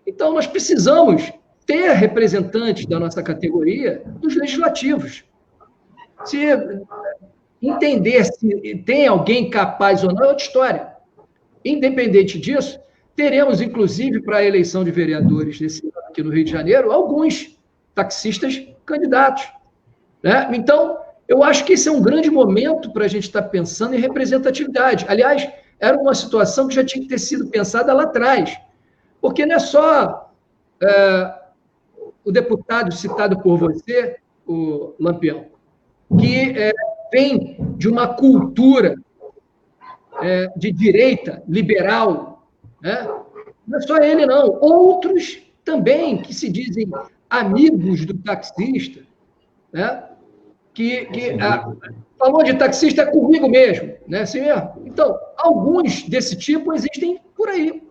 Então, nós precisamos ter representantes da nossa categoria dos legislativos. Se entender se tem alguém capaz ou não é outra história. Independente disso, teremos, inclusive, para a eleição de vereadores desse ano aqui no Rio de Janeiro, alguns taxistas candidatos, né? Então, eu acho que esse é um grande momento para a gente estar pensando em representatividade. Aliás, era uma situação que já tinha que ter sido pensada lá atrás, porque não é só o deputado citado por você, o Lampião, que vem de uma cultura de direita, liberal, né? Não é só ele, não. Outros também que se dizem amigos do taxista, né? falou de taxista é comigo mesmo, né? Assim mesmo. Então, alguns desse tipo existem por aí.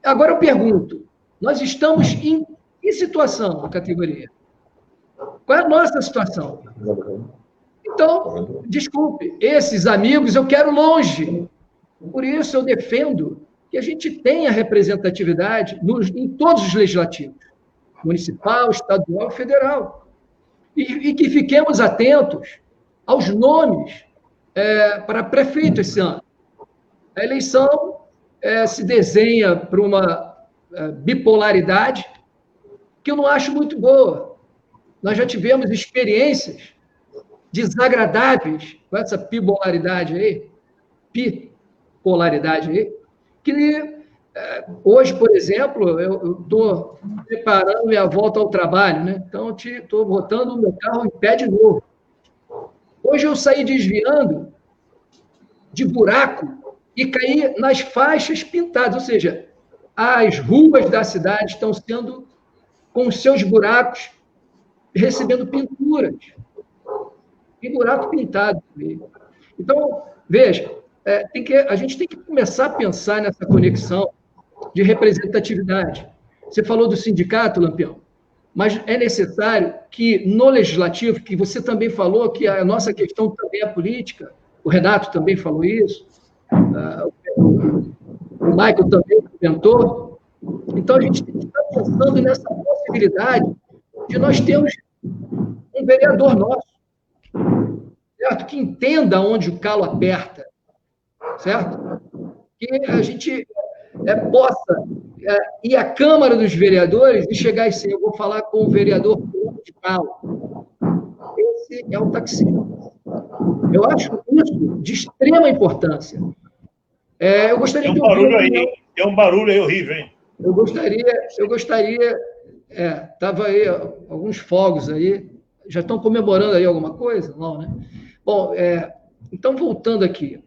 Agora eu pergunto, nós estamos em que situação na categoria? Qual é a nossa situação? Então, desculpe, esses amigos eu quero longe. Por isso eu defendo que a gente tenha representatividade em todos os legislativos, municipal, estadual e federal. E que fiquemos atentos aos nomes para prefeito esse ano. A eleição se desenha para uma bipolaridade que eu não acho muito boa. Nós já tivemos experiências desagradáveis com essa bipolaridade aí, que hoje, por exemplo, eu estou preparando minha volta ao trabalho, né? Então, estou botando o meu carro em pé de novo. Hoje eu saí desviando de buraco e caí nas faixas pintadas, ou seja, as ruas da cidade estão sendo, com seus buracos, recebendo pinturas. E buraco pintado. Então, veja, a gente tem que começar a pensar nessa conexão de representatividade. Você falou do sindicato, Lampião, mas é necessário que no legislativo, que você também falou que a nossa questão também é política, o Renato também falou isso, o Michael também comentou, então a gente tem que estar pensando nessa possibilidade de nós termos um vereador nosso, certo? Que entenda onde o calo aperta, certo? Que a gente possa ir à Câmara dos Vereadores e chegar e dizer, eu vou falar com o vereador de tal. Esse é o taxista. Eu acho isso de extrema importância. Eu gostaria de ouvir... Tem um barulho aí horrível, hein? Eu gostaria... Estava aí alguns fogos aí. Já estão comemorando aí alguma coisa? Não, né? Bom, então, voltando aqui.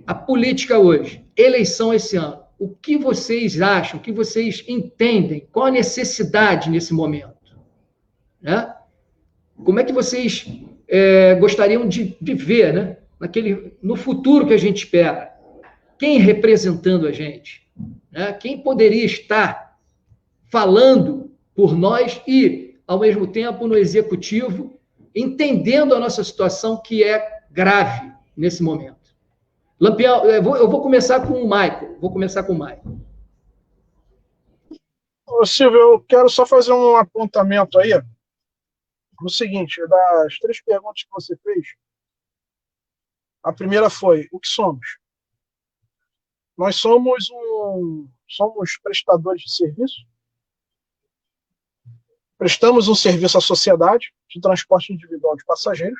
A política hoje, eleição esse ano. O que vocês acham, o que vocês entendem? Qual a necessidade nesse momento? Né? Como é que vocês gostariam de viver, né? No futuro que a gente espera? Quem representando a gente? Né? Quem poderia estar falando por nós e, ao mesmo tempo, no executivo, entendendo a nossa situação, que é grave nesse momento? Lampião, eu vou começar com o Michael. Ô, Silvio, eu quero só fazer um apontamento aí. No seguinte, das 3 perguntas que você fez, a primeira foi, o que somos? Nós somos prestadores de serviço, prestamos um serviço à sociedade de transporte individual de passageiros,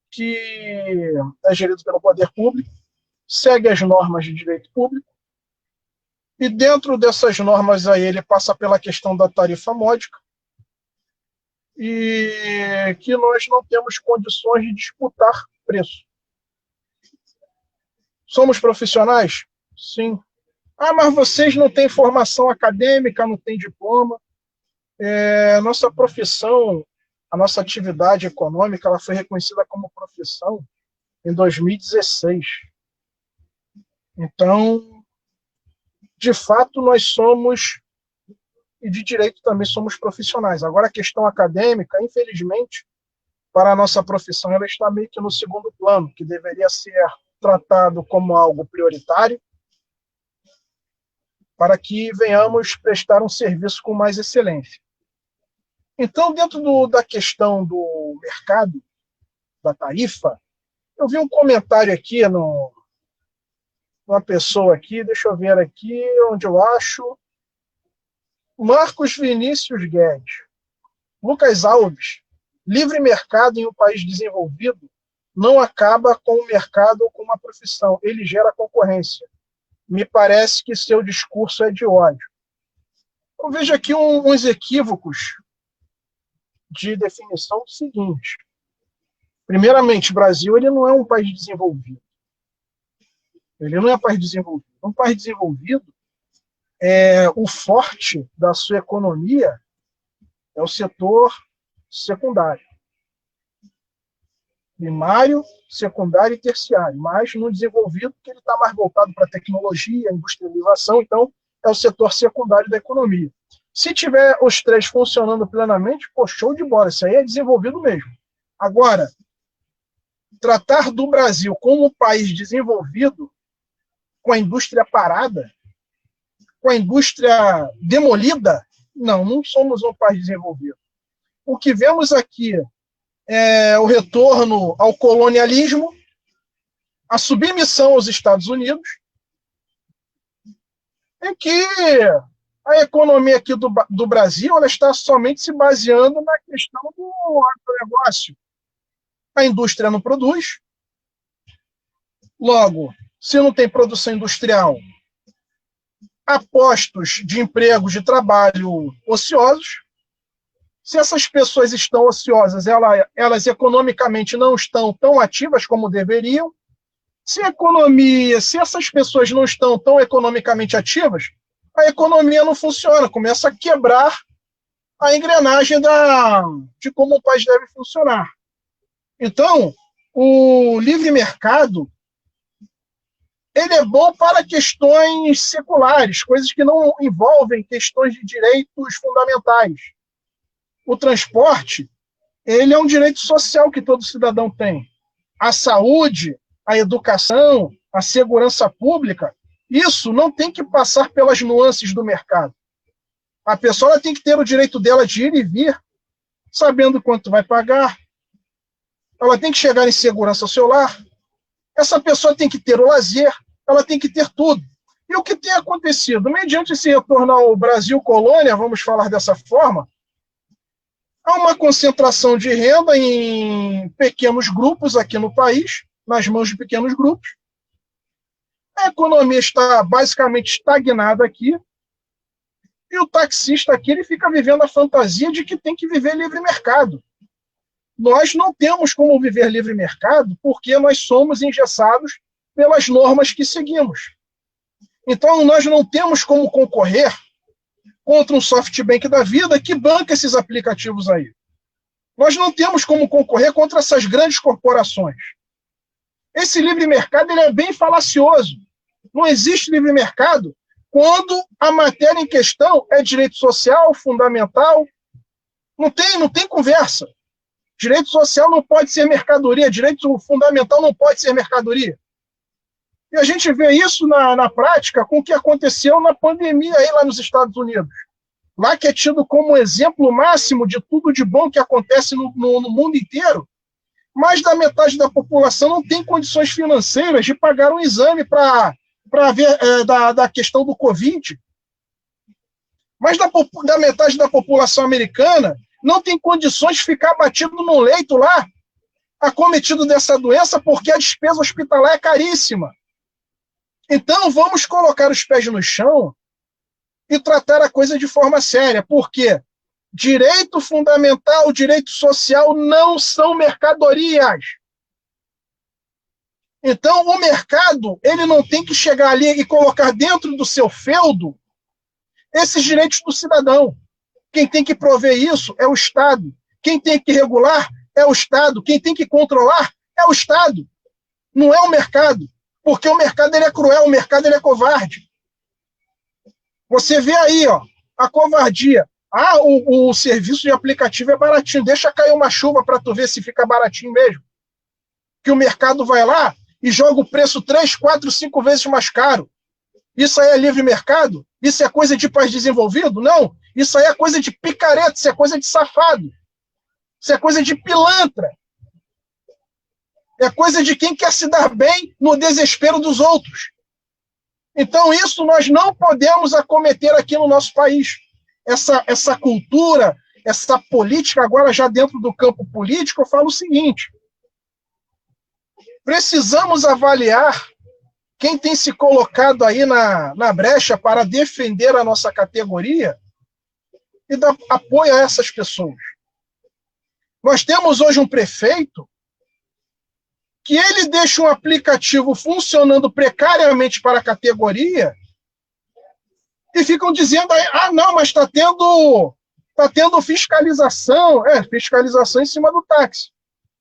que é gerido pelo poder público, segue as normas de direito público, e dentro dessas normas aí ele passa pela questão da tarifa módica, e que nós não temos condições de disputar preço. Somos profissionais? Sim. Mas vocês não têm formação acadêmica, não têm diploma. Nossa profissão, a nossa atividade econômica, ela foi reconhecida como profissão em 2016. Então, de fato, nós somos, e de direito também somos profissionais. Agora, a questão acadêmica, infelizmente, para a nossa profissão, ela está meio que no segundo plano, que deveria ser tratado como algo prioritário, para que venhamos prestar um serviço com mais excelência. Então, dentro da questão do mercado, da tarifa, eu vi um comentário aqui, uma pessoa aqui, deixa eu ver aqui onde eu acho, Marcos Vinícius Guedes. Lucas Alves, livre mercado em um país desenvolvido não acaba com o mercado ou com uma profissão, ele gera concorrência. Me parece que seu discurso é de ódio. Eu vejo aqui uns equívocos de definição seguinte. Primeiramente, o Brasil ele não é um país desenvolvido. Ele não é um país desenvolvido. Um país desenvolvido, o forte da sua economia é o setor secundário. Primário, secundário e terciário, mas no desenvolvido, porque ele está mais voltado para a tecnologia, industrialização, então é o setor secundário da economia. Se tiver os três funcionando plenamente, pô, show de bola, isso aí é desenvolvido mesmo. Agora, tratar do Brasil como um país desenvolvido, com a indústria parada, com a indústria demolida, não somos um país desenvolvido. O que vemos aqui é o retorno ao colonialismo, a submissão aos Estados Unidos, em que a economia aqui do Brasil ela está somente se baseando na questão do agronegócio. A indústria não produz. Logo, se não tem produção industrial, há postos de emprego, de trabalho ociosos. Se essas pessoas estão ociosas, elas economicamente não estão tão ativas como deveriam. Se essas pessoas não estão tão economicamente ativas, a economia não funciona, começa a quebrar a engrenagem de como o país deve funcionar. Então, o livre mercado ele é bom para questões seculares, coisas que não envolvem questões de direitos fundamentais. O transporte, ele é um direito social que todo cidadão tem. A saúde, a educação, a segurança pública, isso não tem que passar pelas nuances do mercado. A pessoa tem que ter o direito dela de ir e vir, sabendo quanto vai pagar. Ela tem que chegar em segurança ao seu lar. Essa pessoa tem que ter o lazer, ela tem que ter tudo. E o que tem acontecido? Mediante esse retorno ao Brasil colônia, vamos falar dessa forma, há uma concentração de renda em pequenos grupos aqui no país, nas mãos de pequenos grupos. A economia está basicamente estagnada aqui, e o taxista aqui ele fica vivendo a fantasia de que tem que viver livre mercado. Nós não temos como viver livre mercado porque nós somos engessados pelas normas que seguimos. Então, nós não temos como concorrer contra um SoftBank da vida que banca esses aplicativos aí. Nós não temos como concorrer contra essas grandes corporações. Esse livre mercado ele é bem falacioso. Não existe livre mercado quando a matéria em questão é direito social, fundamental. Não tem conversa. Direito social não pode ser mercadoria, direito fundamental não pode ser mercadoria. E a gente vê isso na prática com o que aconteceu na pandemia aí lá nos Estados Unidos. Lá que é tido como exemplo máximo de tudo de bom que acontece no mundo inteiro, mais da metade da população não tem condições financeiras de pagar um exame para ver da questão do Covid. Mais da metade da população americana não tem condições de ficar batido num leito lá, acometido dessa doença, porque a despesa hospitalar é caríssima. Então, vamos colocar os pés no chão e tratar a coisa de forma séria, porque direito fundamental, direito social não são mercadorias. Então, o mercado ele não tem que chegar ali e colocar dentro do seu feudo esses direitos do cidadão. Quem tem que prover isso é o Estado. Quem tem que regular é o Estado. Quem tem que controlar é o Estado. Não é o mercado. Porque o mercado ele é cruel, o mercado ele é covarde. Você vê aí, ó, a covardia. Ah, o serviço de aplicativo é baratinho. Deixa cair uma chuva para tu ver se fica baratinho mesmo. Que o mercado vai lá e joga o preço 3, 4, 5 vezes mais caro. Isso aí é livre mercado? Isso é coisa de país desenvolvido? Não. Isso aí é coisa de picareta, isso é coisa de safado. Isso é coisa de pilantra. É coisa de quem quer se dar bem no desespero dos outros. Então, isso nós não podemos acometer aqui no nosso país. Essa cultura, essa política, agora já dentro do campo político, eu falo o seguinte: precisamos avaliar quem tem se colocado aí na brecha para defender a nossa categoria e dar apoio a essas pessoas. Nós temos hoje um prefeito que ele deixa um aplicativo funcionando precariamente para a categoria e ficam dizendo aí, não, mas está tendo Está tendo fiscalização em cima do táxi.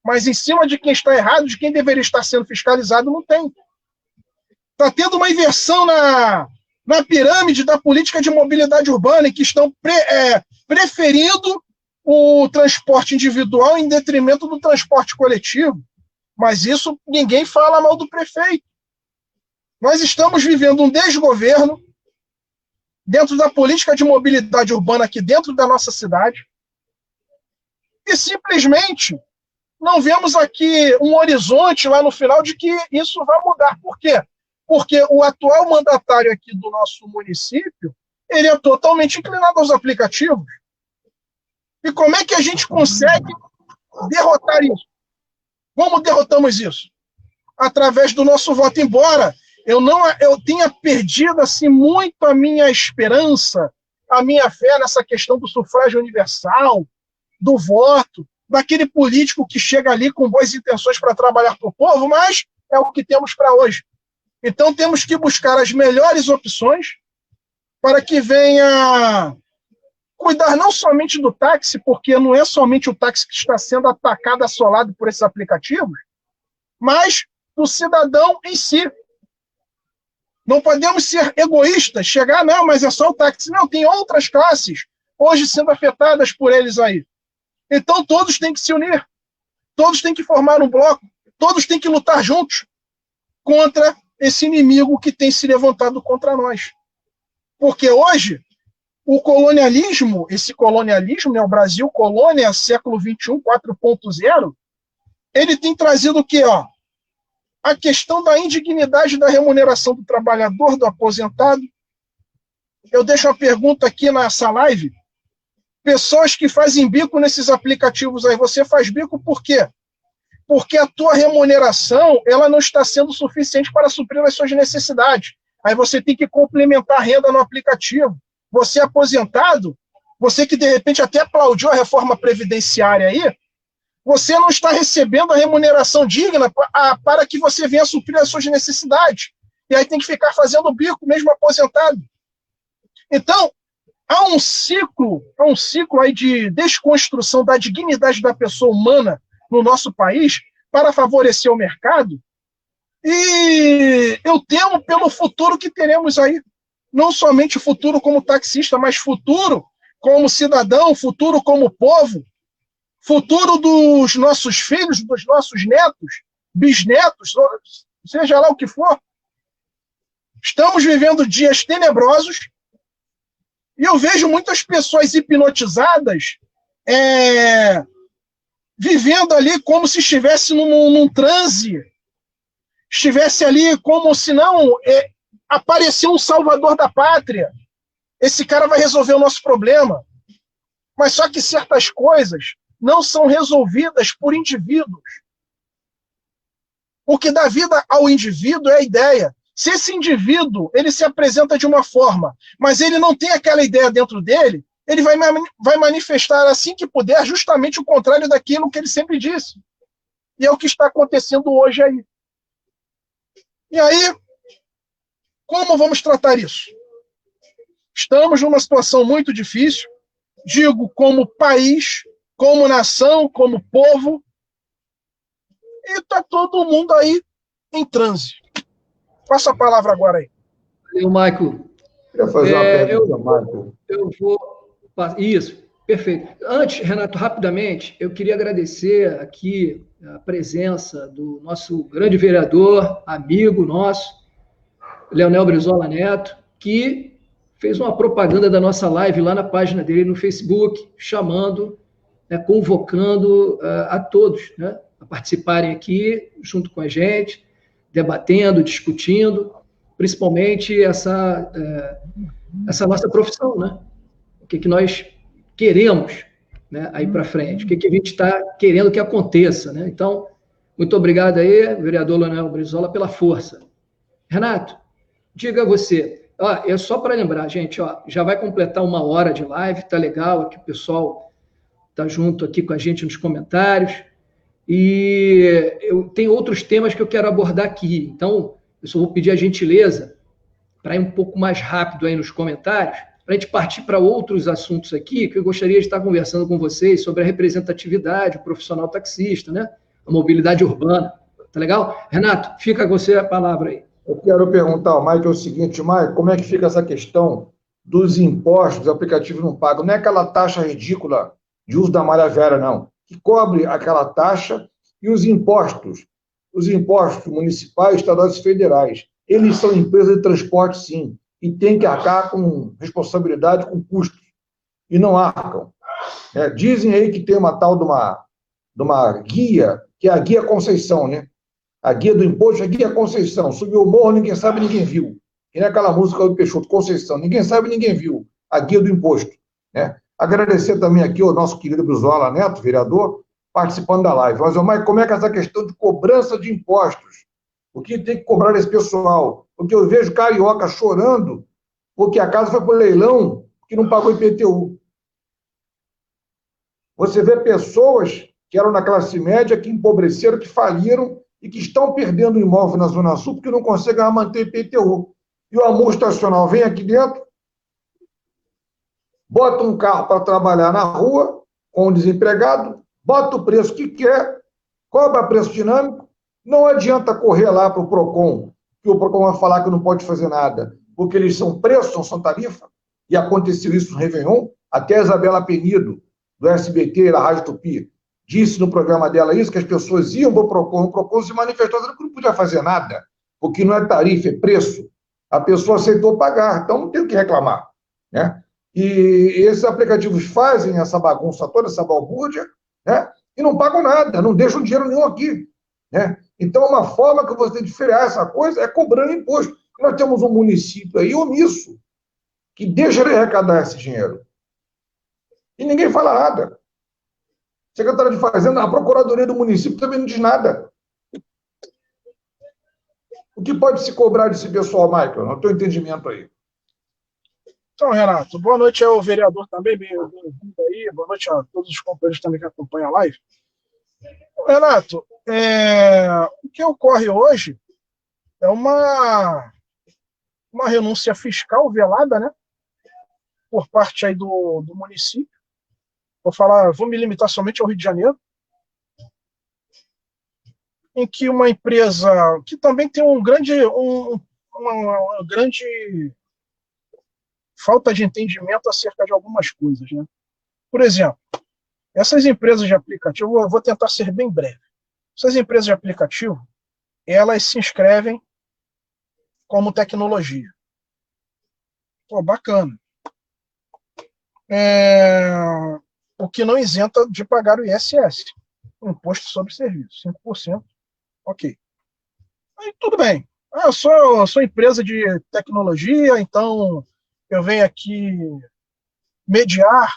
Mas em cima de quem está errado, de quem deveria estar sendo fiscalizado, não tem. Está tendo uma inversão na pirâmide da política de mobilidade urbana, em que estão preferindo o transporte individual em detrimento do transporte coletivo. Mas isso ninguém fala mal do prefeito. Nós estamos vivendo um desgoverno dentro da política de mobilidade urbana aqui dentro da nossa cidade e simplesmente não vemos aqui um horizonte lá no final de que isso vai mudar. Por quê? Porque o atual mandatário aqui do nosso município, ele é totalmente inclinado aos aplicativos. E como é que a gente consegue derrotar isso? Como derrotamos isso? Através do nosso voto. Embora eu tenha perdido assim, muito a minha esperança, a minha fé nessa questão do sufrágio universal, do voto, daquele político que chega ali com boas intenções para trabalhar para o povo, mas é o que temos para hoje. Então temos que buscar as melhores opções para que venha cuidar não somente do táxi, porque não é somente o táxi que está sendo atacado, assolado por esses aplicativos, mas do cidadão em si. Não podemos ser egoístas, chegar, não, mas é só o táxi. Não, tem outras classes hoje sendo afetadas por eles aí. Então todos têm que se unir, todos têm que formar um bloco, todos têm que lutar juntos contra esse inimigo que tem se levantado contra nós. Porque hoje, o colonialismo, esse colonialismo, né, o Brasil colônia, século XXI, 4.0, ele tem trazido o quê? A questão da indignidade da remuneração do trabalhador, do aposentado. Eu deixo uma pergunta aqui nessa live. Pessoas que fazem bico nesses aplicativos aí, você faz bico por quê? Porque a tua remuneração ela não está sendo suficiente para suprir as suas necessidades. Aí você tem que complementar a renda no aplicativo. Você é aposentado, você que de repente até aplaudiu a reforma previdenciária aí, você não está recebendo a remuneração digna para que você venha suprir as suas necessidades. E aí tem que ficar fazendo bico, mesmo aposentado. Então, há um ciclo aí de desconstrução da dignidade da pessoa humana no nosso país para favorecer o mercado. E eu temo pelo futuro que teremos aí. Não somente o futuro como taxista, mas futuro como cidadão, futuro como povo, futuro dos nossos filhos, dos nossos netos, bisnetos, seja lá o que for. Estamos vivendo dias tenebrosos e eu vejo muitas pessoas hipnotizadas vivendo ali como se estivesse num transe, estivesse ali como se não apareceu um salvador da pátria. Esse cara vai resolver o nosso problema. Mas só que certas coisas não são resolvidas por indivíduos. O que dá vida ao indivíduo é a ideia. Se esse indivíduo ele se apresenta de uma forma, mas ele não tem aquela ideia dentro dele, ele vai manifestar assim que puder justamente o contrário daquilo que ele sempre disse. E é o que está acontecendo hoje aí. E aí, como vamos tratar isso? Estamos numa situação muito difícil, digo como país, como nação, como povo, e está todo mundo aí em transe. Passa a palavra agora aí. Valeu, Michael. Queria fazer uma pergunta, Michael. Eu vou... Isso, perfeito. Antes, Renato, rapidamente, eu queria agradecer aqui a presença do nosso grande vereador, amigo nosso, Leonel Brizola Neto, que fez uma propaganda da nossa live lá na página dele no Facebook, chamando, convocando a todos, a participarem aqui junto com a gente, debatendo, discutindo, principalmente essa nossa profissão, o que nós queremos aí para frente, o que a gente está querendo que aconteça. Então, muito obrigado aí, vereador Leonel Brizola, pela força. Renato, diga você, é só para lembrar, gente, já vai completar 1 hora de live, tá legal, aqui o pessoal tá junto aqui com a gente nos comentários, e eu tenho outros temas que eu quero abordar aqui, então eu só vou pedir a gentileza para ir um pouco mais rápido aí nos comentários, para a gente partir para outros assuntos aqui, que eu gostaria de estar conversando com vocês sobre a representatividade, o profissional taxista, né? A mobilidade urbana. Tá legal? Renato, fica com você a palavra aí. Eu quero perguntar ao Mike o seguinte, Mike, como é que fica essa questão dos impostos, os aplicativos não pagam? Não é aquela taxa ridícula de uso da malha velha, não, que cobre aquela taxa e os impostos municipais, estaduais e federais. Eles são empresas de transporte, sim, e têm que arcar com responsabilidade, com custos, e não arcam. Dizem aí que tem uma tal de uma guia, que é a Guia Conceição, né? A guia do imposto, a Guia Conceição. Subiu o morro, ninguém sabe, ninguém viu. Que nem aquela música do Peixoto, Conceição. Ninguém sabe, ninguém viu. A Guia do Imposto. Né? Agradecer também aqui ao nosso querido Brizola Neto, vereador, participando da live. Mas, como é que é essa questão de cobrança de impostos? O que tem que cobrar desse pessoal? Porque eu vejo carioca chorando porque a casa foi para o leilão que não pagou IPTU. Você vê pessoas que eram na classe média, que empobreceram, que faliram e que estão perdendo imóvel na Zona Sul porque não conseguem manter IPTU. E o amor estacional vem aqui dentro, bota um carro para trabalhar na rua, com um desempregado, bota o preço que quer, cobra preço dinâmico, não adianta correr lá para o PROCON, que o PROCON vai falar que não pode fazer nada, porque eles são preços, não são tarifa, e aconteceu isso no Réveillon, até a Isabela Penido, do SBT, da Rádio Tupi, disse no programa dela isso, que as pessoas iam para o PROCON se manifestou, dizendo que não podia fazer nada, porque não é tarifa, é preço. A pessoa aceitou pagar, então não tem o que reclamar. Né? E esses aplicativos fazem essa bagunça toda, essa balbúrdia, né? E não pagam nada, não deixam dinheiro nenhum aqui. Né? Então, uma forma que você tem de frear essa coisa é cobrando imposto. Nós temos um município aí omisso, que deixa ele arrecadar esse dinheiro. E ninguém fala nada. Secretário de Fazenda, a Procuradoria do município também não diz nada. O que pode se cobrar desse pessoal, Michael? No teu entendimento aí. Então, Renato, boa noite ao vereador também, bem-vindo aí, boa noite a todos os companheiros também que acompanham a live. Renato, o que ocorre hoje é uma renúncia fiscal velada, né, por parte aí do município. Vou me limitar somente ao Rio de Janeiro, em que uma empresa que também tem uma grande falta de entendimento acerca de algumas coisas, né? Por exemplo, essas empresas de aplicativo, eu vou tentar ser bem breve. Essas empresas de aplicativo, elas se inscrevem como tecnologia. Pô, bacana. O que não isenta de pagar o ISS, o Imposto sobre Serviço, 5%. Ok. Aí tudo bem. Eu sou empresa de tecnologia, então eu venho aqui mediar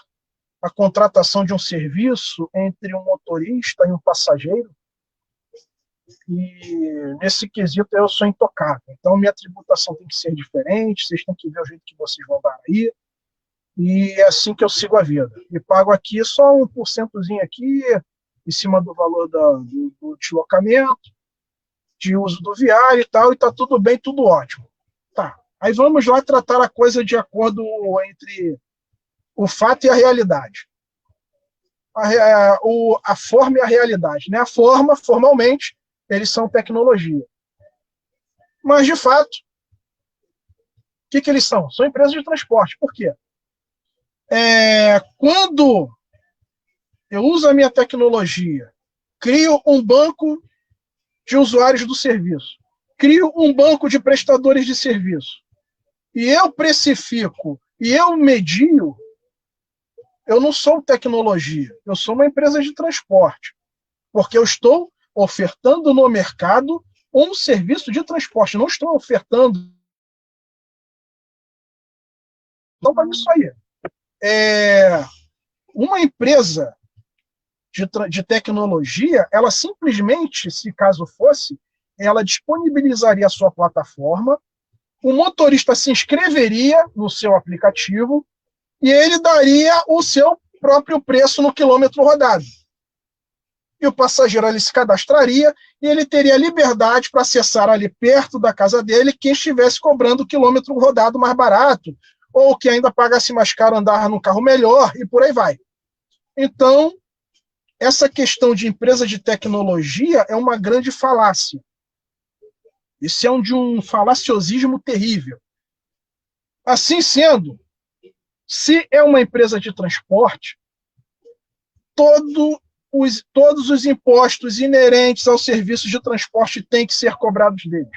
a contratação de um serviço entre um motorista e um passageiro. E nesse quesito eu sou intocável. Então minha tributação tem que ser diferente, vocês têm que ver o jeito que vocês vão dar aí. E é assim que eu sigo a vida. E pago aqui só 1% aqui, em cima do valor do deslocamento, de uso do viário e tal, e tá tudo bem, tudo ótimo. Tá. Aí vamos lá tratar a coisa de acordo entre o fato e a realidade. A forma e a realidade. Né? A forma, formalmente, eles são tecnologia. Mas, de fato, o que eles são? São empresas de transporte. Por quê? Quando eu uso a minha tecnologia, crio um banco de usuários do serviço, crio um banco de prestadores de serviço, e eu precifico, e eu medio, eu não sou tecnologia, eu sou uma empresa de transporte, porque eu estou ofertando no mercado um serviço de transporte, não estou ofertando. Então, para isso aí, uma empresa de tecnologia, ela simplesmente, se caso fosse, ela disponibilizaria a sua plataforma, o motorista se inscreveria no seu aplicativo e ele daria o seu próprio preço no quilômetro rodado. E o passageiro ali se cadastraria e ele teria liberdade para acessar ali perto da casa dele quem estivesse cobrando o quilômetro rodado mais barato, ou que ainda pagasse mais caro andar num carro melhor, e por aí vai. Então, essa questão de empresa de tecnologia é uma grande falácia. Isso é de um falaciosismo terrível. Assim sendo, se é uma empresa de transporte, todos os impostos inerentes aos serviços de transporte têm que ser cobrados deles.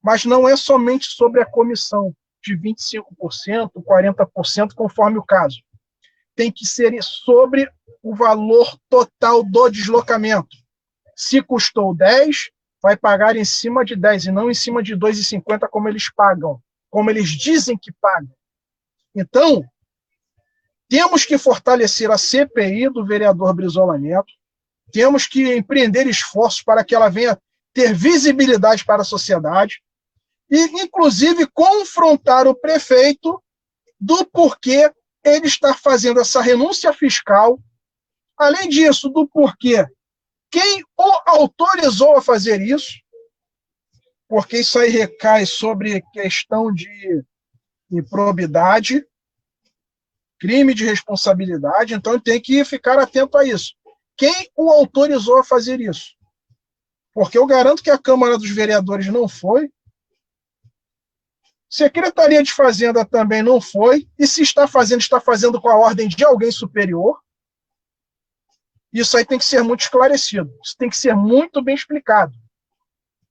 Mas não é somente sobre a comissão de 25%, 40%, conforme o caso. Tem que ser sobre o valor total do deslocamento. Se custou 10, vai pagar em cima de 10 e não em cima de 2,50 como eles pagam, como eles dizem que pagam. Então, temos que fortalecer a CPI do vereador Brizola Neto, temos que empreender esforços para que ela venha ter visibilidade para a sociedade e, inclusive, confrontar o prefeito do porquê ele está fazendo essa renúncia fiscal. Além disso, do porquê quem o autorizou a fazer isso, porque isso aí recai sobre questão de improbidade, crime de responsabilidade, então ele tem que ficar atento a isso. Quem o autorizou a fazer isso? Porque eu garanto que a Câmara dos Vereadores não foi, Secretaria de Fazenda também não foi, e se está fazendo com a ordem de alguém superior. Isso aí tem que ser muito esclarecido. Isso tem que ser muito bem explicado.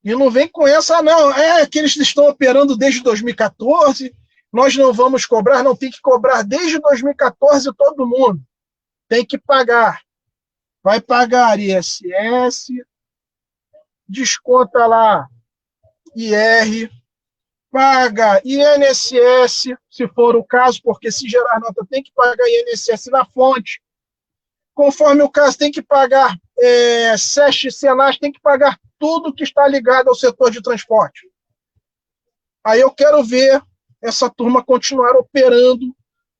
E não vem com essa, não, que eles estão operando desde 2014, nós não vamos cobrar, não, tem que cobrar desde 2014 todo mundo. Tem que pagar. Vai pagar ISS, desconta lá IR, paga INSS, se for o caso, porque se gerar nota tem que pagar INSS na fonte. Conforme o caso, tem que pagar SESC, Senaz, tem que pagar tudo que está ligado ao setor de transporte. Aí eu quero ver essa turma continuar operando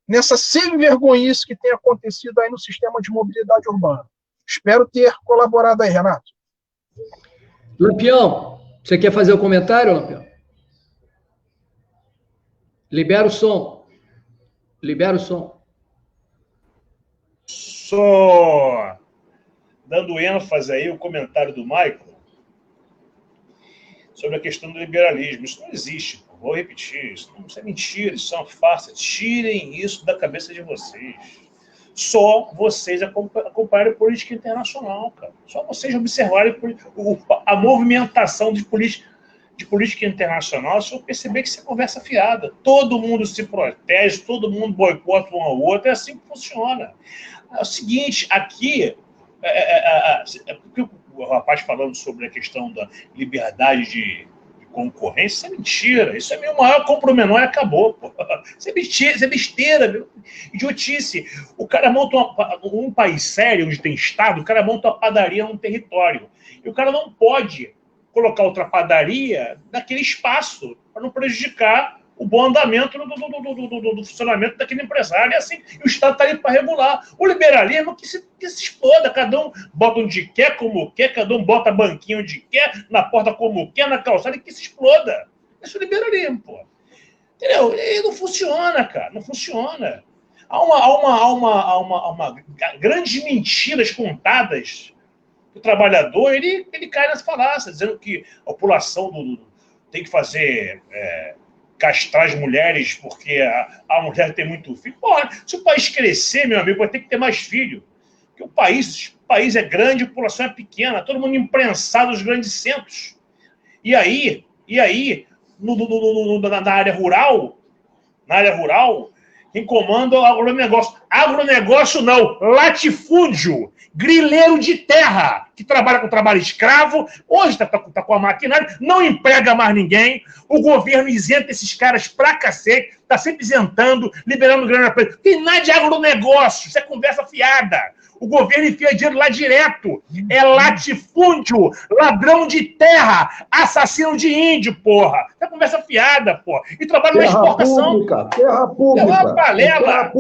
nessa sem-vergonhice que tem acontecido aí no sistema de mobilidade urbana. Espero ter colaborado aí, Renato. Lampião, você quer fazer o comentário, Lampião? Libera o som. Libera o som. Só dando ênfase aí o comentário do Michael sobre a questão do liberalismo. Isso não existe, pô. Vou repetir, isso é mentira, isso é uma farsa. Tirem isso da cabeça de vocês. Só vocês acompanharem a política internacional, cara. Só vocês observarem a movimentação de política internacional, se eu perceber que isso é conversa fiada. Todo mundo se protege, todo mundo boicota um ao outro, é assim que funciona. É o seguinte, aqui, porque o rapaz falando sobre a questão da liberdade de concorrência, isso é mentira, isso é meu maior compra menor e acabou, pô. Isso é besteira, meu. Idiotice. O cara monta um país sério, onde tem Estado, o cara monta uma padaria num território, e o cara não pode colocar outra padaria naquele espaço, para não prejudicar o bom andamento do funcionamento daquele empresário, e assim, e o Estado está ali para regular. O liberalismo que se exploda, cada um bota onde quer, como quer, cada um bota banquinho onde quer, na porta como quer, na calçada, e que se exploda. Esse é o liberalismo, pô. Entendeu? E não funciona, cara, não funciona. Há uma grandes mentiras contadas. O trabalhador, ele cai nessa falácia, dizendo que a população tem que fazer... castrar as mulheres porque a mulher tem muito filho. Porra, se o país crescer, meu amigo, vai ter que ter mais filho. Porque o país é grande, a população é pequena, todo mundo imprensado nos grandes centros. E aí na área rural, quem comanda é o agronegócio. Agronegócio não, latifúndio, grileiro de terra, que trabalha com trabalho escravo, hoje está com a maquinária, não emprega mais ninguém, o governo isenta esses caras pra cacete, está sempre isentando, liberando grana para eles. Tem nada de agronegócio, isso é conversa fiada. O governo enfia dinheiro lá direto. É latifúndio, ladrão de terra, assassino de índio, porra. É conversa fiada, porra. E trabalha na exportação. Terra pública. É uma balela.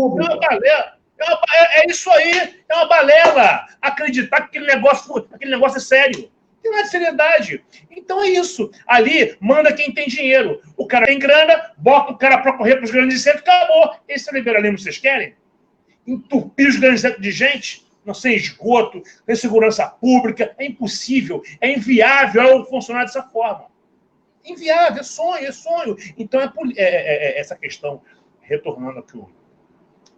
É isso aí. É uma balela. Acreditar que aquele negócio é sério. Tem nada de seriedade. Então é isso. Ali, manda quem tem dinheiro. O cara tem grana, bota o cara para correr para os grandes centros, acabou. Esse é o liberalismo que vocês querem? Entupir os grandes centros de gente? Não sem esgoto, sem segurança pública. É impossível, é inviável funcionar dessa forma. Inviável, é sonho. Então, essa questão, retornando ao que o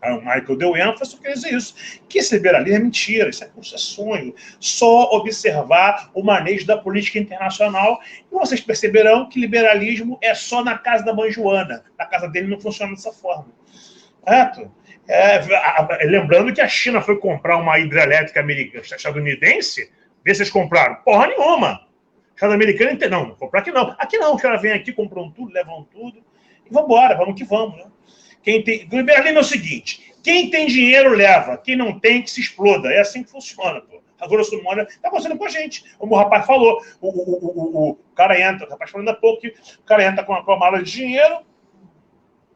Michael deu ênfase, eu queria dizer isso, que esse liberalismo é mentira, isso é sonho. Só observar o manejo da política internacional e vocês perceberão que liberalismo é só na casa da mãe Joana. Na casa dele não funciona dessa forma. Certo? Lembrando que a China foi comprar uma hidrelétrica americana, estadunidense, vê se vocês compraram. Porra nenhuma. Cada americano não comprar aqui não. Aqui não, os caras vêm aqui, compram tudo, levam tudo e vamos embora, vamos que vamos, né? O liberalismo é o seguinte: quem tem dinheiro leva, quem não tem que se exploda. É assim que funciona, pô. A grosso modo está acontecendo com a gente. Como o rapaz falou, o cara entra, o rapaz falando há pouco, o cara entra com uma mala de dinheiro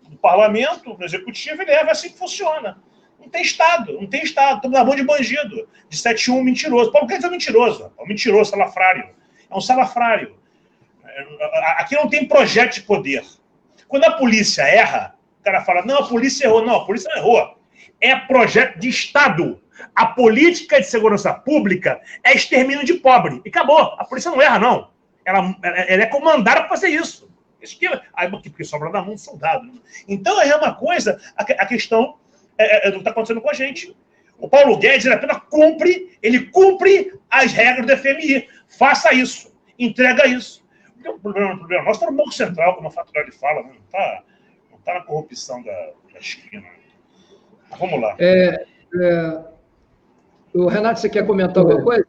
no parlamento, no executivo, e leva. É assim que funciona. Não tem Estado. Estamos na mão de bandido, de 7-1 mentiroso. Paulo Guedes é mentiroso, é um mentiroso, salafrário. É um salafrário. Aqui não tem projeto de poder. Quando a polícia erra, o cara fala, não, a polícia errou. Não, a polícia não errou. É projeto de Estado. A política de segurança pública é extermínio de pobre. E acabou. A polícia não erra, não. Ela é comandada para fazer isso. Porque sobra na mão do soldado. Então, é uma coisa, a questão do que está acontecendo com a gente. O Paulo Guedes, ele apenas cumpre as regras do FMI. Faça isso. Entrega isso. Porque o problema nosso está no Banco Central, como a Faturelli fala, não está na corrupção da esquina. Mas vamos lá. O Renato, você quer comentar alguma coisa?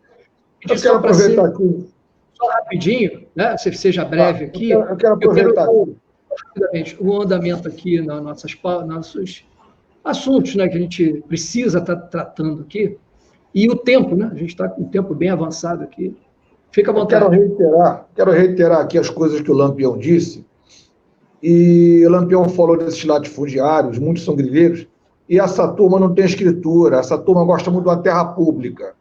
Eu quero aproveitar aqui. Só rapidinho, né? Seja breve aqui. Eu quero aproveitar rapidamente o andamento aqui nos nossos assuntos, né, que a gente precisa estar tratando aqui. E o tempo, né? A gente está com o tempo bem avançado aqui. Fica à vontade. Quero reiterar aqui as coisas que o Lampião disse. E o Lampião falou desses latifundiários, muitos são grileiros, e essa turma não tem escritura, essa turma gosta muito da terra pública,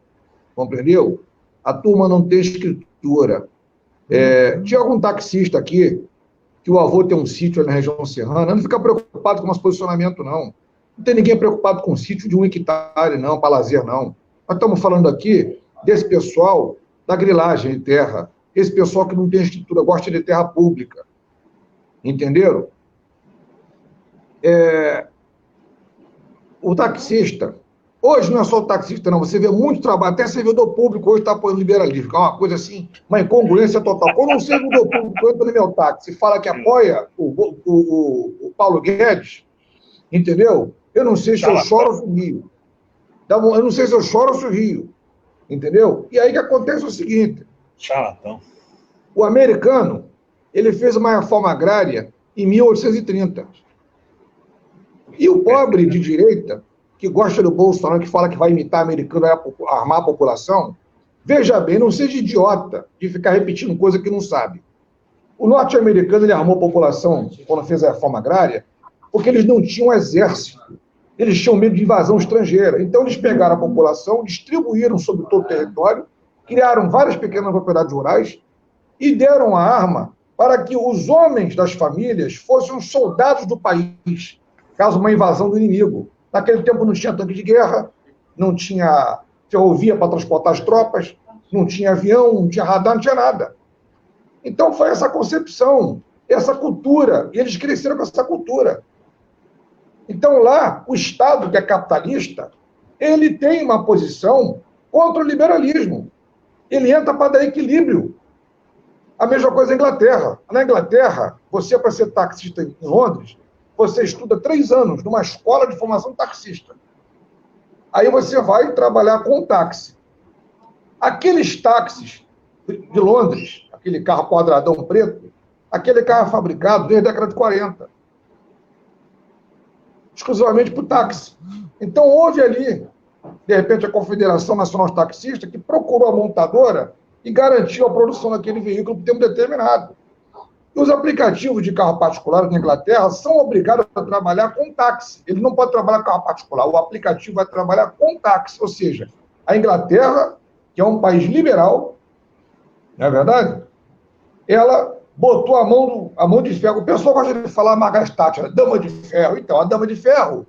compreendeu? A turma não tem escritura. Tinha algum taxista aqui, que o avô tem um sítio ali na região serrana, não fica preocupado com o nosso posicionamento, não. Não tem ninguém preocupado com o sítio de 1 hectare, não, para lazer, não. Nós estamos falando aqui desse pessoal da grilagem de terra, esse pessoal que não tem escritura, gosta de terra pública. Entenderam? O taxista, hoje não é só o taxista, não, você vê muito trabalho, até servidor público hoje está apoiando liberalismo, que é uma coisa assim, uma incongruência total. Quando um servidor público entra no meu táxi e fala que apoia o Paulo Guedes, entendeu? Eu não sei se eu choro ou se rio. Eu não sei se eu choro ou se eu rio. Entendeu? E aí que acontece o seguinte. Charlatão. O americano, ele fez uma reforma agrária em 1830. E o pobre de direita, que gosta do Bolsonaro, que fala que vai imitar americano, vai armar a população, veja bem, não seja idiota de ficar repetindo coisa que não sabe. O norte-americano, ele armou a população quando fez a reforma agrária, porque eles não tinham exército. Eles tinham medo de invasão estrangeira. Então, eles pegaram a população, distribuíram sobre todo o território, criaram várias pequenas propriedades rurais e deram a arma para que os homens das famílias fossem os soldados do país, caso uma invasão do inimigo. Naquele tempo não tinha tanque de guerra, não tinha ferrovia para transportar as tropas, não tinha avião, não tinha radar, não tinha nada. Então, foi essa concepção, essa cultura, e eles cresceram com essa cultura. Então, lá, o Estado, que é capitalista, ele tem uma posição contra o liberalismo. Ele entra para dar equilíbrio. A mesma coisa na Inglaterra. Na Inglaterra, você, para ser taxista em Londres, você estuda 3 anos numa escola de formação taxista. Aí você vai trabalhar com táxi. Aqueles táxis de Londres, aquele carro quadradão preto, aquele carro é fabricado desde a década de 40. Exclusivamente para o táxi. Então, houve ali, de repente, a Confederação Nacional de Taxistas, que procurou a montadora e garantiu a produção daquele veículo por tempo determinado. E os aplicativos de carro particular na Inglaterra são obrigados a trabalhar com táxi. Ele não pode trabalhar com carro particular, o aplicativo vai trabalhar com táxi. Ou seja, a Inglaterra, que é um país liberal, Não é verdade? Ela botou a mão de ferro. O pessoal gosta de falar Margaret Thatcher, a dama de ferro. Então, a dama de ferro,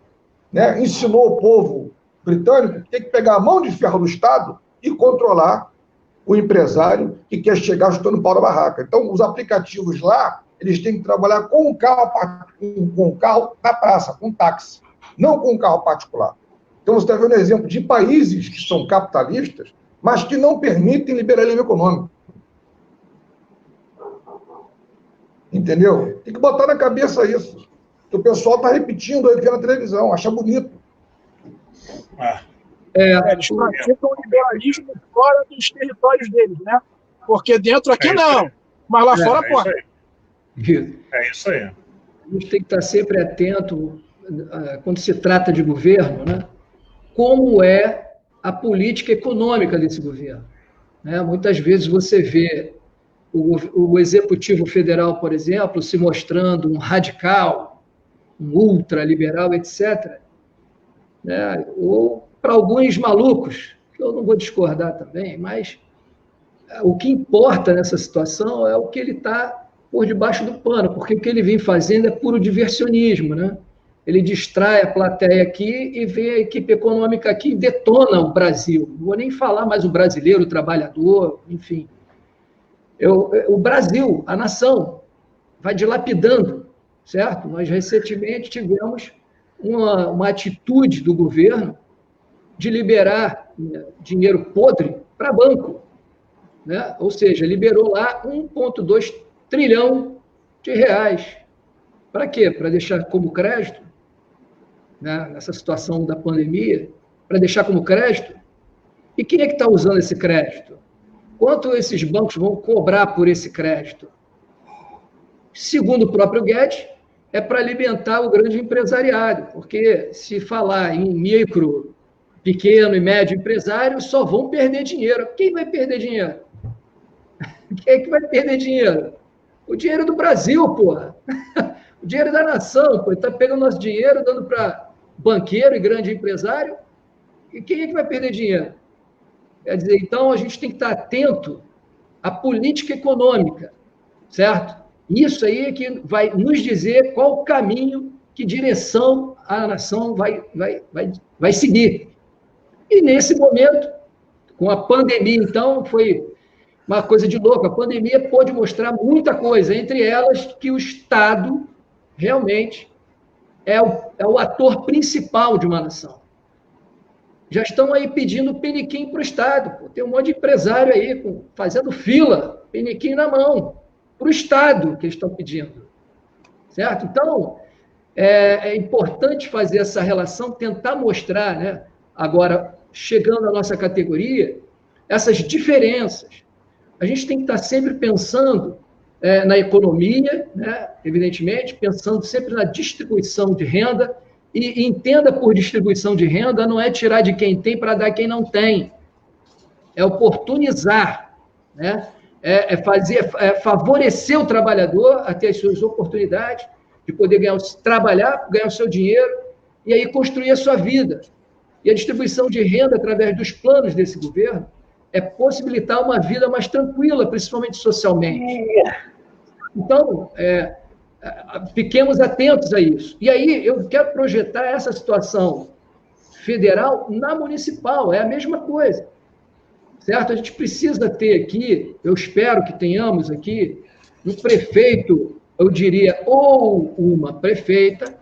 né, ensinou o povo britânico que tem que pegar a mão de ferro do Estado e controlar o empresário que quer chegar chutando pau na barraca. Então, os aplicativos lá, eles têm que trabalhar com o carro na praça, com táxi, não com o carro particular. Então, você está vendo exemplo de países que são capitalistas, mas que não permitem liberalismo econômico. Entendeu? Tem que botar na cabeça isso. Que o pessoal está repetindo aí na televisão, acha bonito. Eles praticam o liberalismo fora dos territórios deles, né? Porque dentro aqui não, mas lá fora pode. É isso aí. A gente tem que estar sempre atento, quando se trata de governo, né? Como é a política econômica desse governo. Né? Muitas vezes você vê o Executivo Federal, por exemplo, se mostrando um radical, um ultraliberal, etc. Né? Ou para alguns malucos, que eu não vou discordar também, mas o que importa nessa situação é o que ele está por debaixo do pano, porque o que ele vem fazendo é puro diversionismo, né? Ele distrai a plateia aqui e vê a equipe econômica aqui e detona o Brasil. Não vou nem falar mais o brasileiro, o trabalhador, enfim. O Brasil, a nação, vai dilapidando, certo? Nós recentemente tivemos uma atitude do governo de liberar dinheiro podre para banco, né? Ou seja, liberou lá 1,2 trilhão de reais. Para quê? Para deixar como crédito, né? Nessa situação da pandemia, para deixar como crédito. E quem é que está usando esse crédito? Quanto esses bancos vão cobrar por esse crédito? Segundo o próprio Guedes, é para alimentar o grande empresariado, porque se falar em micro, pequeno e médio empresário, só vão perder dinheiro. Quem vai perder dinheiro? Quem é que vai perder dinheiro? O dinheiro do Brasil, porra. O dinheiro da nação, pô. Está pegando nosso dinheiro, dando para banqueiro e grande empresário. E quem é que vai perder dinheiro? Quer dizer, então, a gente tem que estar atento à política econômica, certo? Isso aí é que vai nos dizer qual o caminho, que direção a nação vai seguir. E, nesse momento, com a pandemia, então, foi uma coisa de louco. A pandemia pôde mostrar muita coisa, entre elas que o Estado realmente é o ator principal de uma nação. Já estão aí pedindo piniquim para o Estado. Pô. Tem um monte de empresário aí fazendo fila, piniquim na mão, para o Estado que eles estão pedindo. Certo? Então, é importante fazer essa relação, tentar mostrar, né, agora, chegando à nossa categoria, essas diferenças. A gente tem que estar sempre pensando na economia, né, evidentemente, pensando sempre na distribuição de renda, e entenda por distribuição de renda, não é tirar de quem tem para dar a quem não tem. É oportunizar, né? Favorecer o trabalhador a ter as suas oportunidades de poder trabalhar, ganhar o seu dinheiro e aí construir a sua vida. E a distribuição de renda através dos planos desse governo é possibilitar uma vida mais tranquila, principalmente socialmente. Então, fiquemos atentos a isso. E aí, eu quero projetar essa situação federal na municipal, é a mesma coisa. Certo? A gente precisa ter aqui, eu espero que tenhamos aqui, um prefeito, eu diria, ou uma prefeita,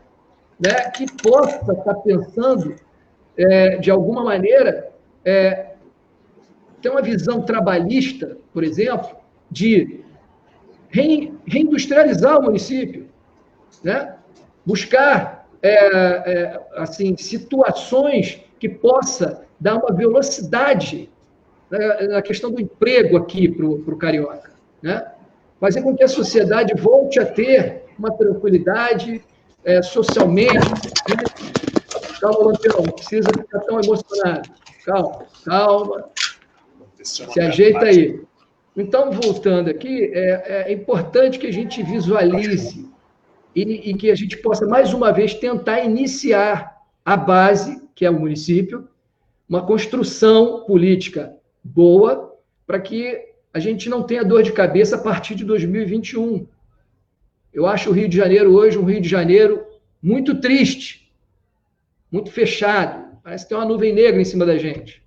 né, que possa estar pensando, de alguma maneira, ter uma visão trabalhista, por exemplo, de reindustrializar o município, né? Buscar assim, situações que possa dar uma velocidade na questão do emprego aqui para o carioca, né? Fazer com que a sociedade volte a ter uma tranquilidade socialmente. Né? Calma, Lampião, não precisa ficar tão emocionado. Calma. Se ajeita aí. Então, voltando aqui, é importante que a gente visualize e que a gente possa, mais uma vez, tentar iniciar a base, que é o município, uma construção política boa, para que a gente não tenha dor de cabeça a partir de 2021. Eu acho o Rio de Janeiro hoje um Rio de Janeiro muito triste, muito fechado. Parece que tem uma nuvem negra em cima da gente.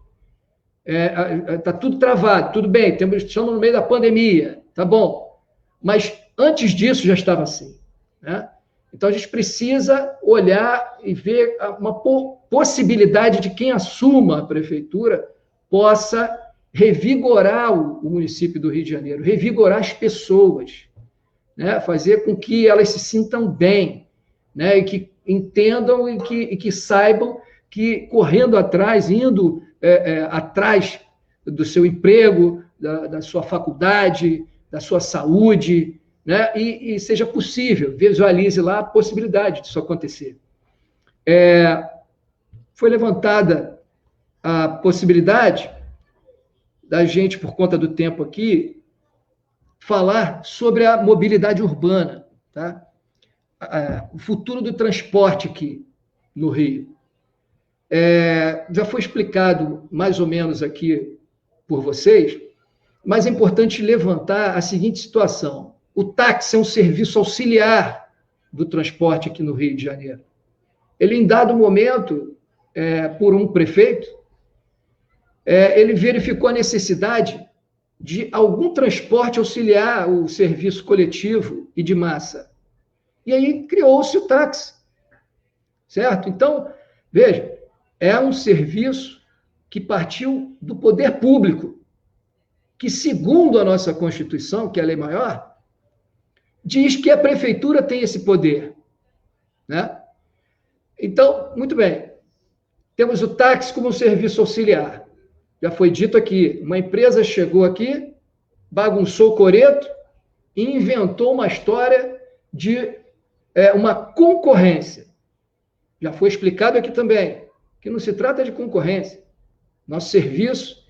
Está tudo travado, tudo bem, estamos no meio da pandemia, tá bom. Mas antes disso já estava assim, né? Então a gente precisa olhar e ver uma possibilidade de quem assuma a prefeitura possa revigorar o município do Rio de Janeiro, revigorar as pessoas, né? Fazer com que elas se sintam bem, né? E que entendam e que saibam que correndo atrás, indo atrás do seu emprego, da sua faculdade, da sua saúde, né? E seja possível, visualize lá a possibilidade disso acontecer. Foi levantada a possibilidade da gente, por conta do tempo aqui, falar sobre a mobilidade urbana, tá? O futuro do transporte aqui no Rio. Já foi explicado mais ou menos aqui por vocês, mas é importante levantar a seguinte situação. O táxi é um serviço auxiliar do transporte aqui no Rio de Janeiro. Ele, em dado momento, por um prefeito, ele verificou a necessidade de algum transporte auxiliar o serviço coletivo e de massa. E aí criou-se o táxi, certo? Então, veja, é um serviço que partiu do poder público, que, segundo a nossa Constituição, que é a lei maior, diz que a prefeitura tem esse poder, né? Então, muito bem, temos o táxi como um serviço auxiliar. Já foi dito aqui, uma empresa chegou aqui, bagunçou o coreto e inventou uma história de uma concorrência. Já foi explicado aqui também, que não se trata de concorrência. Nosso serviço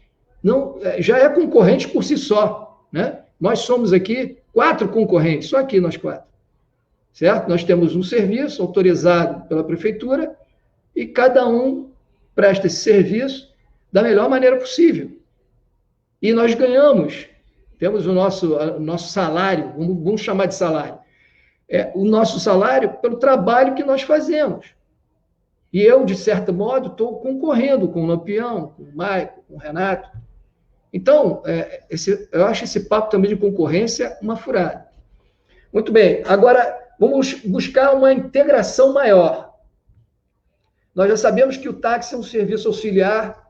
já é concorrente por si só, né? Nós somos aqui 4 concorrentes, só aqui nós 4, certo? Nós temos um serviço autorizado pela prefeitura e cada um presta esse serviço da melhor maneira possível. E nós ganhamos, temos o nosso salário, vamos chamar de salário, o nosso salário pelo trabalho que nós fazemos. E eu, de certo modo, estou concorrendo com o Lampião, com o Maico, com o Renato. Então, eu acho esse papo também de concorrência uma furada. Muito bem, agora vamos buscar uma integração maior. Nós já sabemos que o táxi é um serviço auxiliar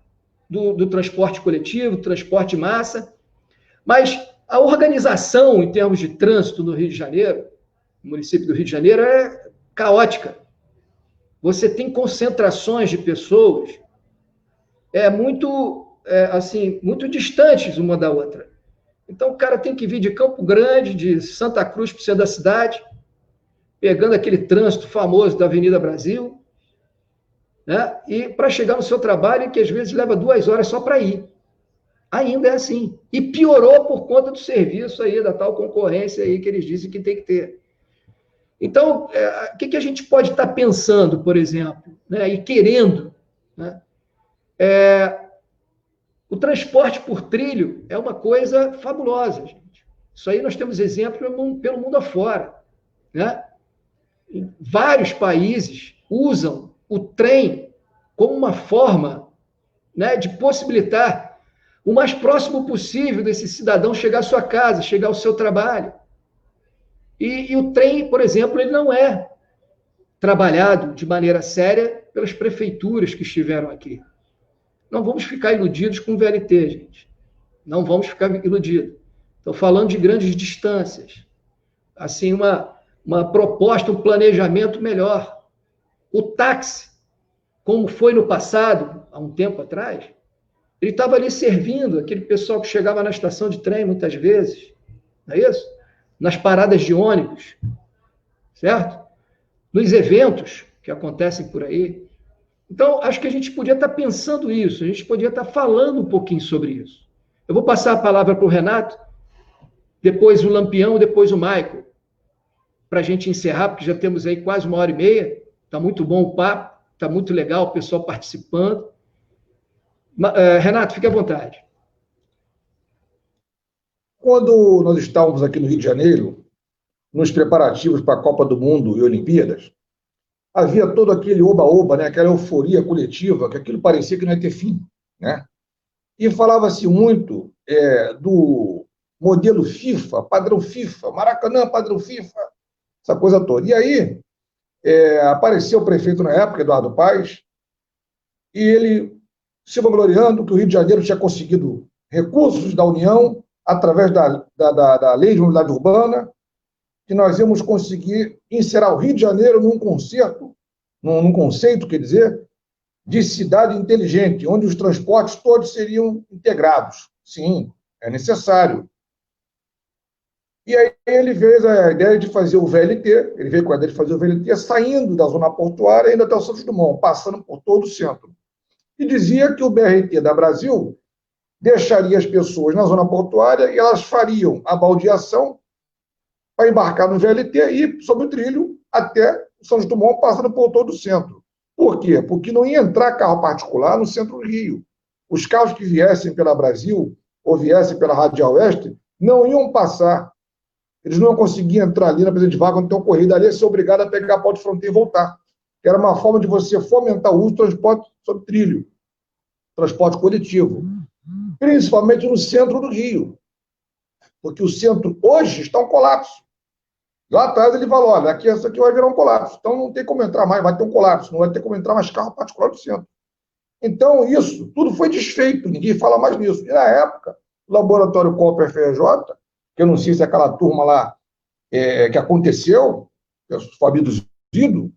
do transporte coletivo, transporte massa, mas a organização em termos de trânsito no Rio de Janeiro, no município do Rio de Janeiro, é caótica. Você tem concentrações de pessoas muito distantes uma da outra. Então, o cara tem que vir de Campo Grande, de Santa Cruz para o centro da cidade, pegando aquele trânsito famoso da Avenida Brasil, né? E para chegar no seu trabalho, que às vezes leva 2 horas só para ir. Ainda é assim. E piorou por conta do serviço aí, da tal concorrência aí que eles dizem que tem que ter. Então, o que a gente pode estar pensando, por exemplo, né, e querendo, né? O transporte por trilho é uma coisa fabulosa, gente. Isso aí nós temos exemplo pelo mundo afora, né? Vários países usam o trem como uma forma, né, de possibilitar o mais próximo possível desse cidadão chegar à sua casa, chegar ao seu trabalho. E o trem, por exemplo, ele não é trabalhado de maneira séria pelas prefeituras que estiveram aqui. Não vamos ficar iludidos com o VLT, gente. Não vamos ficar iludidos. Estou falando de grandes distâncias. Assim, uma proposta, um planejamento melhor. O táxi, como foi no passado, há um tempo atrás, ele estava ali servindo aquele pessoal que chegava na estação de trem, muitas vezes. Não é isso? Nas paradas de ônibus, certo? Nos eventos que acontecem por aí. Então, acho que a gente podia estar pensando isso, a gente podia estar falando um pouquinho sobre isso. Eu vou passar a palavra para o Renato, depois o Lampião, depois o Maico, para a gente encerrar, porque já temos aí quase 1h30, está muito bom o papo, está muito legal o pessoal participando. Renato, fique à vontade. Quando nós estávamos aqui no Rio de Janeiro, nos preparativos para a Copa do Mundo e Olimpíadas, havia todo aquele oba-oba, né? Aquela euforia coletiva, que aquilo parecia que não ia ter fim, né? E falava-se muito do modelo FIFA, padrão FIFA, Maracanã, padrão FIFA, essa coisa toda. E aí apareceu o prefeito na época, Eduardo Paes, e ele se vangloriando que o Rio de Janeiro tinha conseguido recursos da União através da Lei de Unidade Urbana, que nós íamos conseguir inserir o Rio de Janeiro num conceito, quer dizer, de cidade inteligente, onde os transportes todos seriam integrados. Sim, é necessário. E aí ele veio a ideia de fazer o VLT, ele veio com a ideia de fazer o VLT saindo da zona portuária indo até o Santos Dumont, passando por todo o centro. E dizia que o BRT da Brasil deixaria as pessoas na zona portuária e elas fariam a baldeação para embarcar no VLT e ir sobre o trilho até o Santos Dumont, passando por todo o centro. Por quê? Porque não ia entrar carro particular no centro do Rio. Os carros que viessem pela Brasil ou viessem pela Radial Oeste não iam passar. Eles não iam conseguir entrar ali na Presidente Vargas, quando tem uma corrida ali, ser obrigado a pegar a ponte de fronteira e voltar. Que era uma forma de você fomentar o uso do transporte sobre trilho, transporte coletivo, principalmente no centro do Rio. Porque o centro hoje está um colapso. Lá atrás ele falou, olha, aqui essa aqui vai virar um colapso. Então não tem como entrar mais, vai ter um colapso, não vai ter como entrar mais carro particular no centro. Então isso, tudo foi desfeito, ninguém fala mais nisso. E na época, o laboratório Cooper FRJ, que eu não sei se é aquela turma lá que aconteceu, que foi abduzido,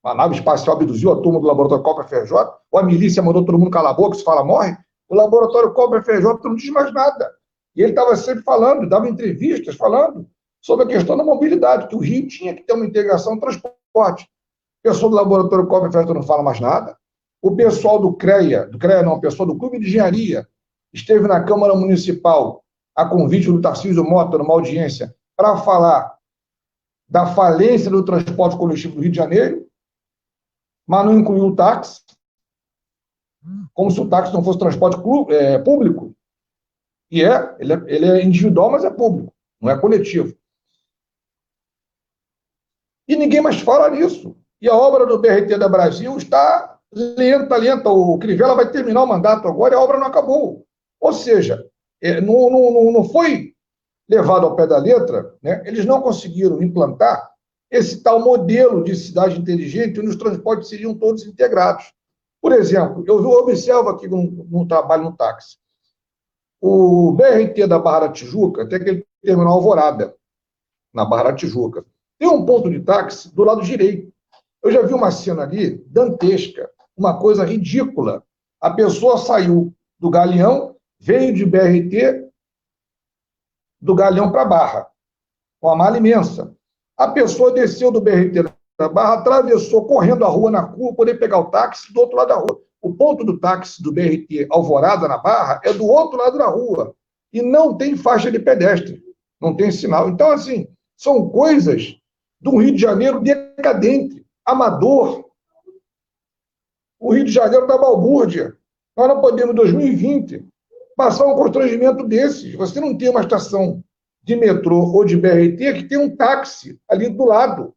a nave espacial abduziu a turma do laboratório Cooper FRJ, ou a milícia mandou todo mundo calar a boca, se fala morre, o laboratório Cooper FRJ não diz mais nada. E ele estava sempre falando, dava entrevistas falando sobre a questão da mobilidade, que o Rio tinha que ter uma integração no transporte. O pessoal do laboratório Cooper FRJ não fala mais nada. O pessoal do CREA não, o pessoal do Clube de Engenharia, esteve na Câmara Municipal a convite do Tarcísio Mota, numa audiência, para falar da falência do transporte coletivo do Rio de Janeiro, mas não incluiu o táxi, como se o táxi não fosse transporte público. E ele é individual, mas é público, não é coletivo. E ninguém mais fala nisso. E a obra do BRT da Brasil está lenta. O Crivella vai terminar o mandato agora e a obra não acabou. Ou seja, não foi levado ao pé da letra, né? Eles não conseguiram implantar esse tal modelo de cidade inteligente onde os transportes seriam todos integrados. Por exemplo, eu observo aqui no trabalho no táxi. O BRT da Barra da Tijuca tem aquele terminal Alvorada, na Barra da Tijuca. Tem um ponto de táxi do lado direito. Eu já vi uma cena ali dantesca, uma coisa ridícula. A pessoa saiu do Galeão, veio de BRT do Galeão para a Barra, com uma mala imensa. A pessoa desceu do BRT da Barra, atravessou correndo a rua na curva, poder pegar o táxi do outro lado da rua. O ponto do táxi do BRT Alvorada na Barra é do outro lado da rua. E não tem faixa de pedestre, não tem sinal. Então, assim, são coisas de um Rio de Janeiro decadente, amador. O Rio de Janeiro da balbúrdia. Nós não podemos, em 2020, passar um constrangimento desses. Você não tem uma estação de metrô ou de BRT que tem um táxi ali do lado.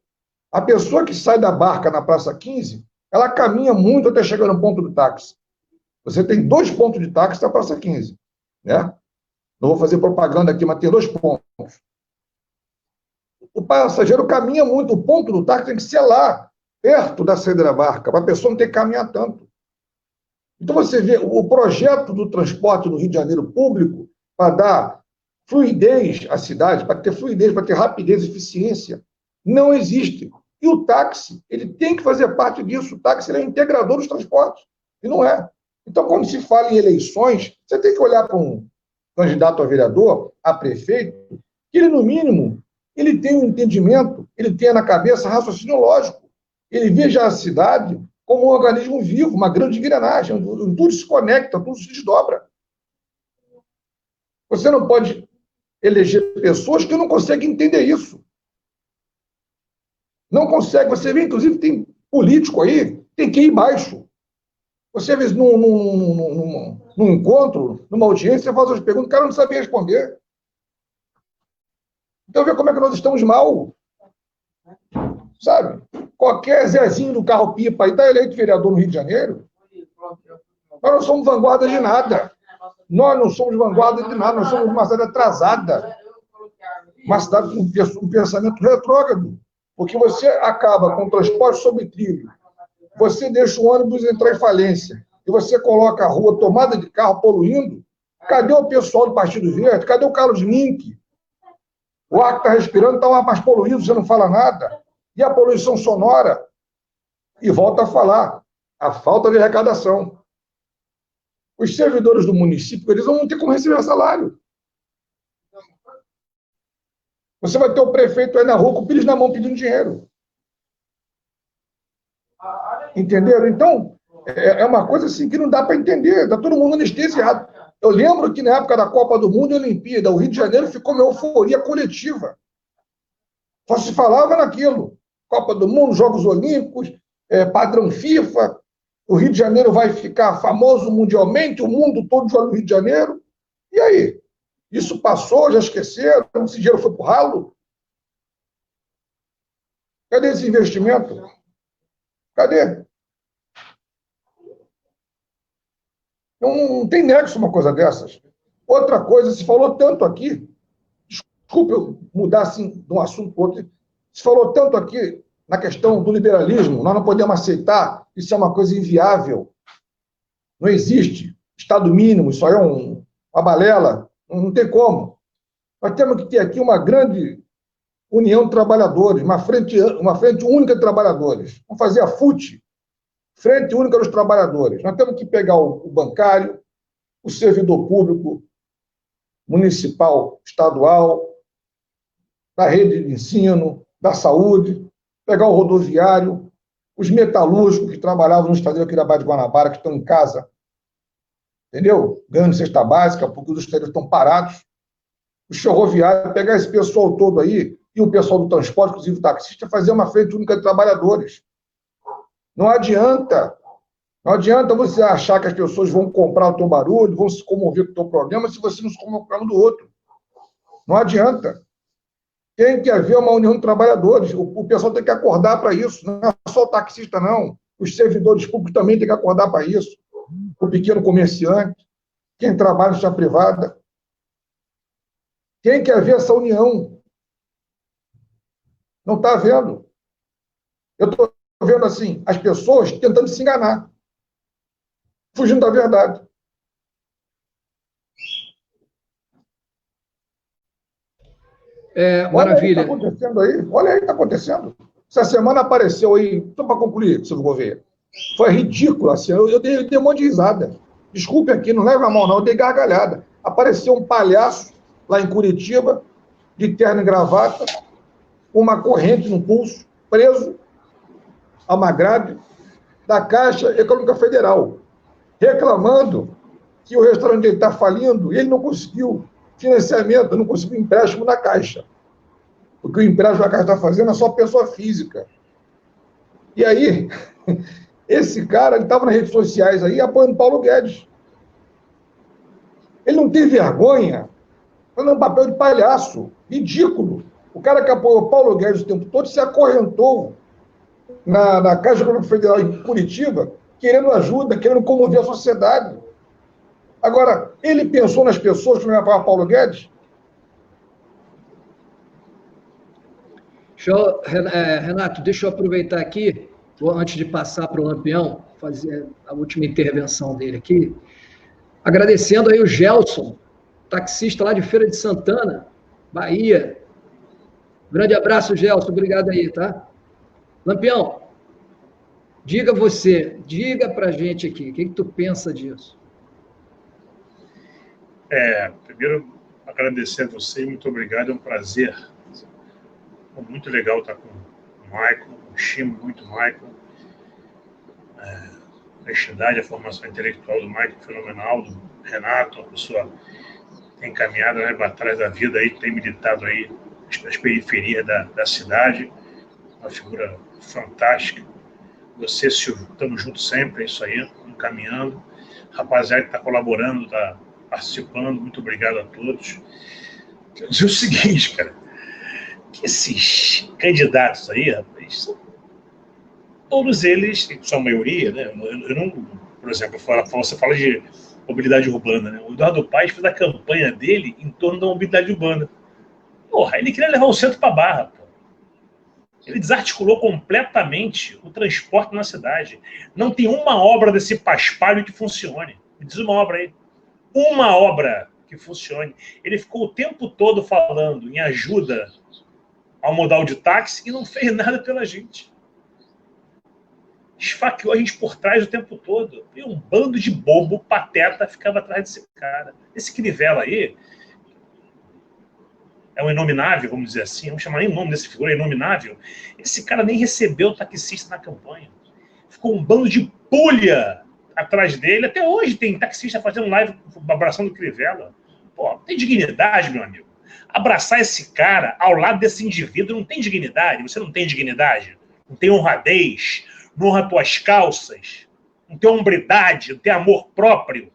A pessoa que sai da Barca na Praça 15, ela caminha muito até chegar no ponto do táxi. Você tem 2 pontos de táxi na Praça 15. Né? Não vou fazer propaganda aqui, mas tem 2 pontos. O passageiro caminha muito. O ponto do táxi tem que ser lá, perto da saída da Barca, para a pessoa não ter que caminhar tanto. Então, você vê o projeto do transporte no Rio de Janeiro público para dar fluidez à cidade, para ter fluidez, para ter rapidez e eficiência, não existe. E o táxi, ele tem que fazer parte disso. O táxi ele é integrador dos transportes, e não é. Então, quando se fala em eleições, você tem que olhar para um candidato a vereador, a prefeito, que ele, no mínimo, ele tem um entendimento, ele tenha na cabeça raciocínio lógico. Ele veja a cidade como um organismo vivo, uma grande engrenagem, onde tudo se conecta, tudo se desdobra. Você não pode eleger pessoas que não conseguem entender isso. Não consegue. Você vê, inclusive, tem político aí, tem que ir baixo. Você, às vezes, num encontro, numa audiência, você faz as perguntas, o cara não sabe responder. Então, vê como é que nós estamos mal. Sabe? Qualquer Zezinho do carro-pipa aí está eleito vereador no Rio de Janeiro. Nós não somos vanguarda de nada. Nós não somos vanguarda de nada. Nós somos uma cidade atrasada. Uma cidade com um pensamento retrógrado. Porque você acaba com o transporte sobre trilho. Você deixa o ônibus entrar em falência. E você coloca a rua tomada de carro poluindo. Cadê o pessoal do Partido Verde? Cadê o Carlos Mink? O ar que está respirando está mais poluído, você não fala nada. E a poluição sonora? E volta a falar, a falta de arrecadação. Os servidores do município, eles vão ter como receber salário. Você vai ter o prefeito aí na rua com o pires na mão pedindo dinheiro. Entenderam? Então, é uma coisa assim que não dá para entender. Está todo mundo anestesiado. Eu lembro que na época da Copa do Mundo e Olimpíada, o Rio de Janeiro ficou uma euforia coletiva. Só se falava naquilo. Copa do Mundo, Jogos Olímpicos, padrão FIFA. O Rio de Janeiro vai ficar famoso mundialmente, o mundo todo joga no Rio de Janeiro. E aí? Isso passou, já esqueceram? Esse dinheiro foi para o ralo? Cadê esse investimento? Cadê? Não tem nexo uma coisa dessas. Outra coisa, se falou tanto aqui, desculpe eu mudar assim de um assunto para outro, se falou tanto aqui na questão do liberalismo, nós não podemos aceitar, isso é uma coisa inviável. Não existe Estado mínimo, isso aí é uma balela, não tem como. Nós temos que ter aqui uma grande união de trabalhadores, uma frente única de trabalhadores. Vamos fazer a FUT, Frente Única dos Trabalhadores. Nós temos que pegar o bancário, o servidor público, municipal, estadual, da rede de ensino, da saúde, pegar o rodoviário, os metalúrgicos que trabalhavam no estadeiro aqui da Baía de Guanabara, que estão em casa, entendeu? Ganhando cesta básica, porque os estadeiros estão parados. Os ferroviários, pegar esse pessoal todo aí, e o pessoal do transporte, inclusive o taxista, fazer uma frente única de trabalhadores. Não adianta você achar que as pessoas vão comprar o teu barulho, vão se comover com o teu problema, se você não se comover com o problema do outro. Não adianta. Tem que haver uma união de trabalhadores. O pessoal tem que acordar para isso. Não é só o taxista, não. Os servidores públicos também têm que acordar para isso. O pequeno comerciante, quem trabalha na privada. Tem que haver essa união. Não está havendo. Eu estou vendo assim, as pessoas tentando se enganar, fugindo da verdade. Maravilha. Olha aí o que está acontecendo. Essa semana apareceu aí, só para concluir, Silvio Gouveia, foi ridículo, assim, eu dei um monte de risada. Desculpe aqui, não leva a mão não, eu dei gargalhada. Apareceu um palhaço lá em Curitiba, de terno e gravata, com uma corrente no pulso, preso a uma grade da Caixa Econômica Federal, reclamando que o restaurante dele está falindo e ele não conseguiu financiamento, não conseguiu empréstimo da Caixa. Porque o empréstimo que a Caixa está fazendo é só pessoa física. E aí, esse cara, ele estava nas redes sociais aí apoiando Paulo Guedes. Ele não tem vergonha, fazendo um papel de palhaço, ridículo. O cara que apoiou Paulo Guedes o tempo todo se acorrentou na Caixa Econômica Federal em Curitiba, querendo ajuda, querendo comover a sociedade. Agora, ele pensou nas pessoas que não iam apoiar Paulo Guedes? Renato, deixa eu aproveitar aqui, antes de passar para o Lampião, fazer a última intervenção dele aqui, agradecendo aí o Gelson, taxista lá de Feira de Santana, Bahia. Grande abraço, Gelson, obrigado aí, tá? Lampião, diga para a gente aqui, o que tu pensa disso? Primeiro, agradecer a você, muito obrigado, é um prazer. É muito legal estar com o Michael, estimo muito o Michael. A honestidade, a formação intelectual do Michael é fenomenal, do Renato, uma pessoa que tem caminhado, né, atrás da vida aí, que tem militado aí nas periferias da cidade, uma figura fantástica. Você, Silvio, estamos juntos sempre, é isso aí, caminhando. Rapaziada que está colaborando, está participando, muito obrigado a todos. Quero dizer o seguinte, cara, que esses candidatos aí, rapaz, todos eles, sua maioria, né? Eu não, por exemplo, você fala de mobilidade urbana, né? O Eduardo Paes fez a campanha dele em torno da mobilidade urbana. Porra, ele queria levar o centro para Barra, pô. Ele desarticulou completamente o transporte na cidade. Não tem uma obra desse paspalho que funcione. Me diz uma obra aí. Uma obra que funcione. Ele ficou o tempo todo falando em ajuda ao modal de táxi e não fez nada pela gente. Esfaqueou a gente por trás o tempo todo. E um bando de bobo, pateta, ficava atrás desse cara. Esse Crivella aí é um inominável, vamos dizer assim, vamos chamar nem o nome desse figura, é inominável. Esse cara nem recebeu o taxista na campanha. Ficou um bando de pulha atrás dele. Até hoje tem taxista fazendo live abraçando o Crivella. Pô, tem dignidade, meu amigo. Abraçar esse cara ao lado desse indivíduo não tem dignidade. Você não tem dignidade, não tem honradez, não honra tuas calças, não tem hombridade, não tem amor próprio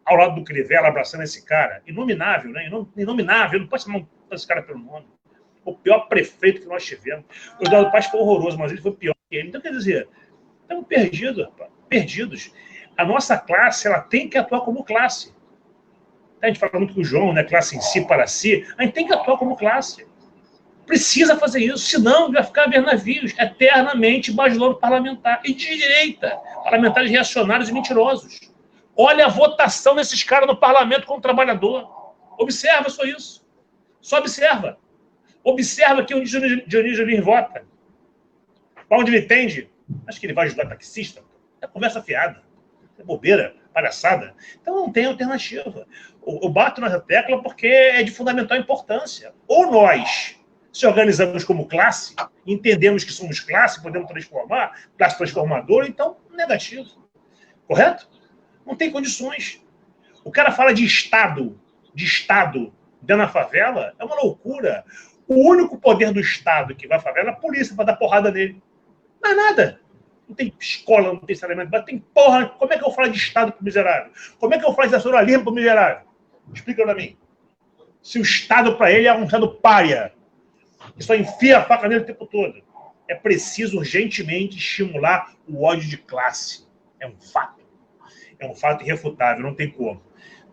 ao lado do Crivella abraçando esse cara. Inominável, né? Inominável, não pode chamar esse cara pelo nome. O pior prefeito que nós tivemos. O Eduardo Paes foi horroroso, mas ele foi pior que ele. Então, quer dizer, estamos perdidos, rapaz. Perdidos. A nossa classe, ela tem que atuar como classe. A gente fala muito com o João, né? Classe em si, para si. A gente tem que atuar como classe. Precisa fazer isso, senão vai ficar a ver navios eternamente bajulando parlamentar. E de direita, parlamentares reacionários e mentirosos. Olha a votação desses caras no parlamento com o trabalhador. Observa só isso. Só observa. Observa que o Dionísio Lins vota. Para onde ele tende? Acho que ele vai ajudar taxista. É conversa fiada. É bobeira, palhaçada. Então não tem alternativa. Eu bato nessa tecla porque é de fundamental importância. Ou nós se organizamos como classe, entendemos que somos classe, podemos transformar, classe transformadora, então negativo. Correto? Não tem condições. O cara fala de Estado dentro da favela, é uma loucura. O único poder do Estado que vai à favela é a polícia para dar porrada nele. Não é nada. Não tem escola, não tem saneamento, mas tem porra. Como é que eu falo de Estado para o miserável? Como é que eu falo de nacionalismo para o miserável? Explica para mim. Se o Estado para ele é um Estado pária, que só enfia a faca nele o tempo todo. É preciso urgentemente estimular o ódio de classe. É um fato. É um fato irrefutável, não tem como.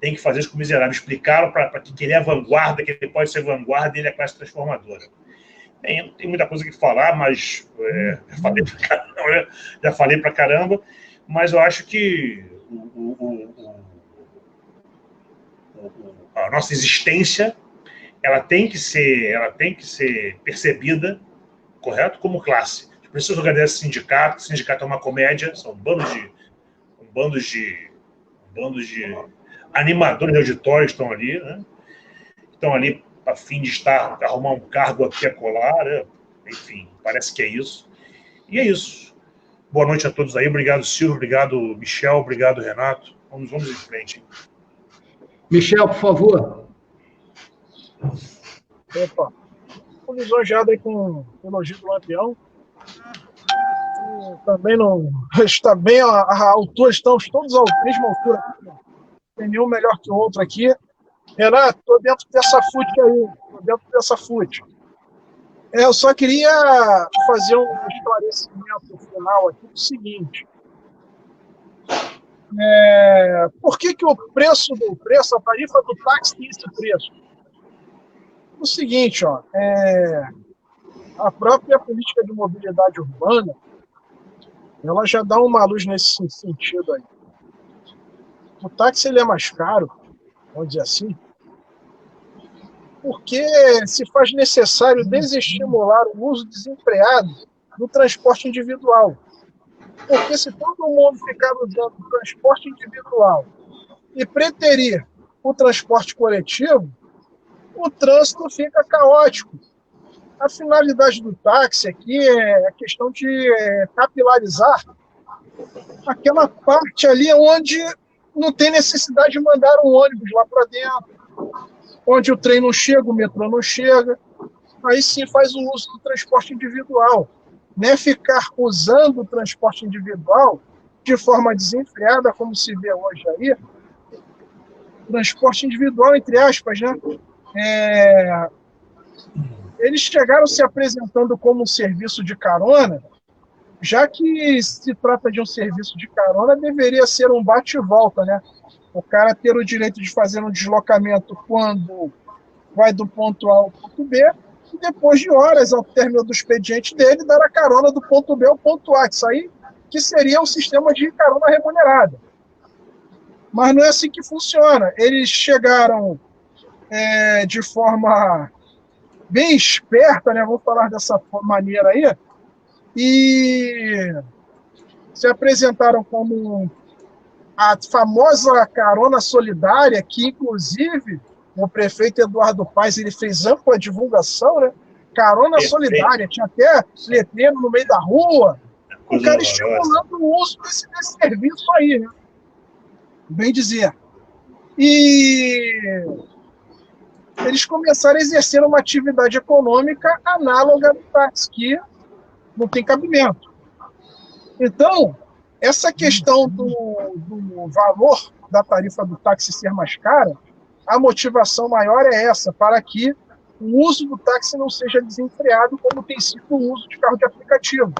Tem que fazer isso com o miserável. Explicaram para que ele é a vanguarda, que ele pode ser vanguarda e ele é a classe transformadora. Bem, não tem muita coisa que falar, mas já falei pra caramba, mas eu acho que a nossa existência ela tem que ser percebida, correto, como classe. Precisa organizar esse sindicato. O sindicato é uma comédia, são bandos de animadores de auditório estão ali, né? Estão ali a fim de arrumar um cargo aqui a colar, né? Enfim, parece que é isso. E é isso. Boa noite a todos aí. Obrigado, Silvio. Obrigado, Michel. Obrigado, Renato. Vamos em frente. Michel, por favor. Opa. Estou lisonjeado aí com o elogio do Lampião. Também não está bem a altura, estamos todos à mesma altura. Não tem nenhum melhor que o outro aqui. Renato, estou dentro dessa fute aí. Eu só queria fazer um esclarecimento final aqui do seguinte. Por que o preço, a tarifa do táxi tem esse preço? O seguinte, a própria política de mobilidade urbana, ela já dá uma luz nesse sentido aí. O táxi ele é mais caro, vamos dizer assim, porque se faz necessário desestimular o uso desenfreado do transporte individual. Porque se todo mundo ficar usando o transporte individual e preterir o transporte coletivo, o trânsito fica caótico. A finalidade do táxi aqui é a questão de capilarizar aquela parte ali onde não tem necessidade de mandar um ônibus lá para dentro, onde o trem não chega, o metrô não chega. Aí sim faz o uso do transporte individual. Não é ficar usando o transporte individual de forma desenfreada, como se vê hoje aí. Transporte individual, entre aspas, né? eles chegaram se apresentando como um serviço de carona, já que se trata de um serviço de carona, deveria ser um bate e volta, né? O cara ter o direito de fazer um deslocamento quando vai do ponto A ao ponto B, e depois de horas, ao término do expediente dele, dar a carona do ponto B ao ponto A. Isso aí que seria um sistema de carona remunerada. Mas não é assim que funciona. Eles chegaram de forma bem esperta, né? Vamos falar dessa maneira aí, e se apresentaram como a famosa carona solidária, que inclusive o prefeito Eduardo Paes ele fez ampla divulgação, né? Carona solidária, tinha até letreiro no meio da rua, o cara estimulando o uso desse serviço aí, né? Bem dizer. E eles começaram a exercer uma atividade econômica análoga do táxi, que não tem cabimento. Então, essa questão do valor da tarifa do táxi ser mais cara, a motivação maior é essa, para que o uso do táxi não seja desenfreado como tem sido o uso de carro de aplicativo,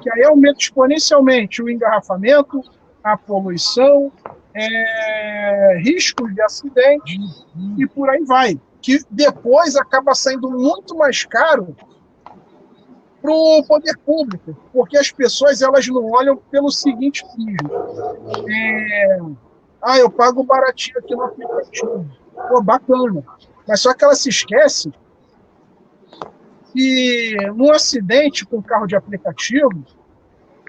que aí aumenta exponencialmente o engarrafamento, a poluição, riscos de acidente e por aí vai, que depois acaba saindo muito mais caro para o poder público, porque as pessoas elas não olham pelo seguinte prisma: eu pago baratinho aqui no aplicativo, pô, bacana, mas só que ela se esquece que num acidente com carro de aplicativo,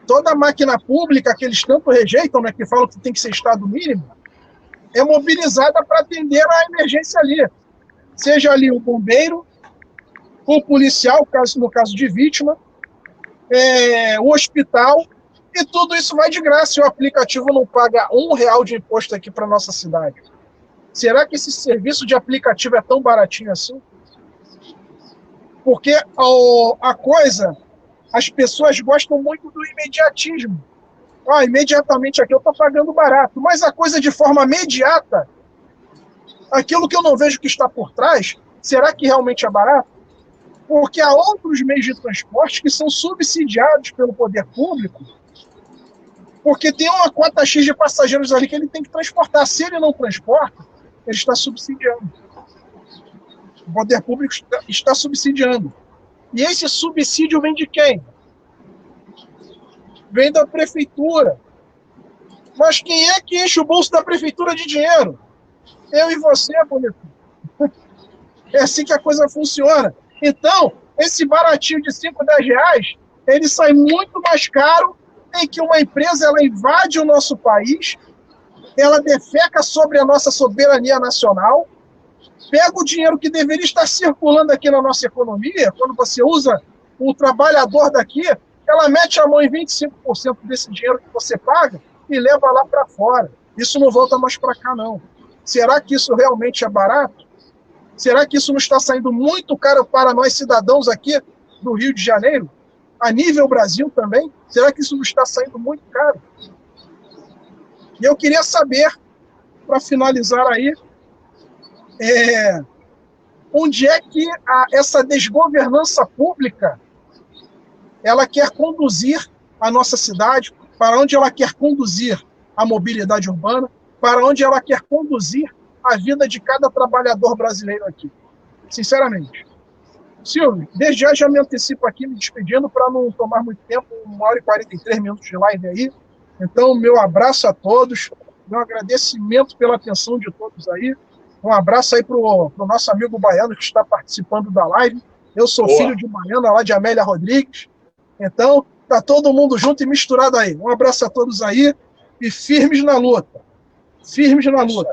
toda a máquina pública que eles tanto rejeitam, né, que falam que tem que ser estado mínimo, é mobilizada para atender a emergência ali. Seja ali o bombeiro, o policial, no caso de vítima, o hospital, e tudo isso vai de graça. E o aplicativo não paga R$1 de imposto aqui para nossa cidade. Será que esse serviço de aplicativo é tão baratinho assim? Porque as pessoas gostam muito do imediatismo. Imediatamente aqui eu estou pagando barato, mas a coisa de forma imediata, aquilo que eu não vejo que está por trás, será que realmente é barato? Porque há outros meios de transporte que são subsidiados pelo poder público, porque tem uma cota X de passageiros ali que ele tem que transportar. Se ele não transporta, ele está subsidiando. O poder público está subsidiando. E esse subsídio vem de quem? Vem da prefeitura. Mas quem é que enche o bolso da prefeitura de dinheiro? Eu e você, bonito. É assim que a coisa funciona. Então, esse baratinho de 5, 10 reais, ele sai muito mais caro em que uma empresa ela invade o nosso país, ela defeca sobre a nossa soberania nacional, pega o dinheiro que deveria estar circulando aqui na nossa economia, quando você usa o trabalhador daqui, ela mete a mão em 25% desse dinheiro que você paga e leva lá para fora. Isso não volta mais para cá, não. Será que isso realmente é barato? Será que isso não está saindo muito caro para nós cidadãos aqui do Rio de Janeiro? A nível Brasil também? Será que isso não está saindo muito caro? E eu queria saber, para finalizar aí, onde é que essa desgovernança pública ela quer conduzir a nossa cidade, para onde ela quer conduzir a mobilidade urbana, para onde ela quer conduzir a vida de cada trabalhador brasileiro aqui. Sinceramente. Silvio, desde já me antecipo aqui, me despedindo para não tomar muito tempo, 1h e 43 minutos de live aí. Então, meu abraço a todos, meu agradecimento pela atenção de todos aí. Um abraço aí para o nosso amigo baiano que está participando da live. Eu sou filho de baiana lá de Amélia Rodrigues. Então, tá todo mundo junto e misturado aí. Um abraço a todos aí e firmes na luta. Firmes na luta.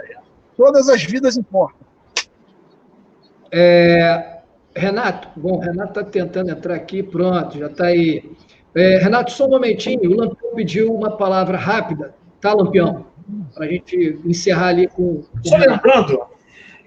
Todas as vidas importam. Renato, bom, Renato está tentando entrar aqui, pronto, já está aí. Renato, só um momentinho, o Lampião pediu uma palavra rápida, tá, Lampião? Para a gente encerrar ali com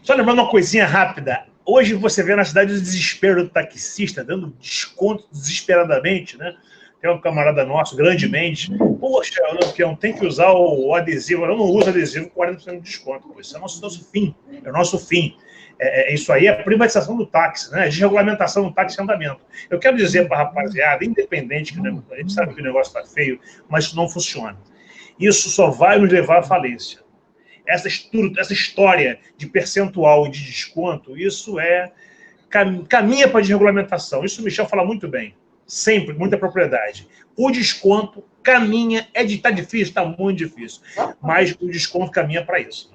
Só lembrando uma coisinha rápida. Hoje você vê na cidade o desespero do taxista, dando desconto desesperadamente, né? Tem um camarada nosso, Grande Mendes. Poxa, Lampião, tem que usar o adesivo. Eu não uso adesivo com 40% de desconto. Isso é o nosso fim. É o nosso fim. Isso aí é privatização do táxi, né? Desregulamentação do táxi em andamento. Eu quero dizer para a rapaziada, independente, que a gente sabe que o negócio está feio, mas isso não funciona. Isso só vai nos levar à falência. Essa história de percentual e de desconto, isso caminha para a desregulamentação. Isso o Michel fala muito bem, sempre, com muita propriedade. O desconto caminha, está difícil, está muito difícil, mas o desconto caminha para isso.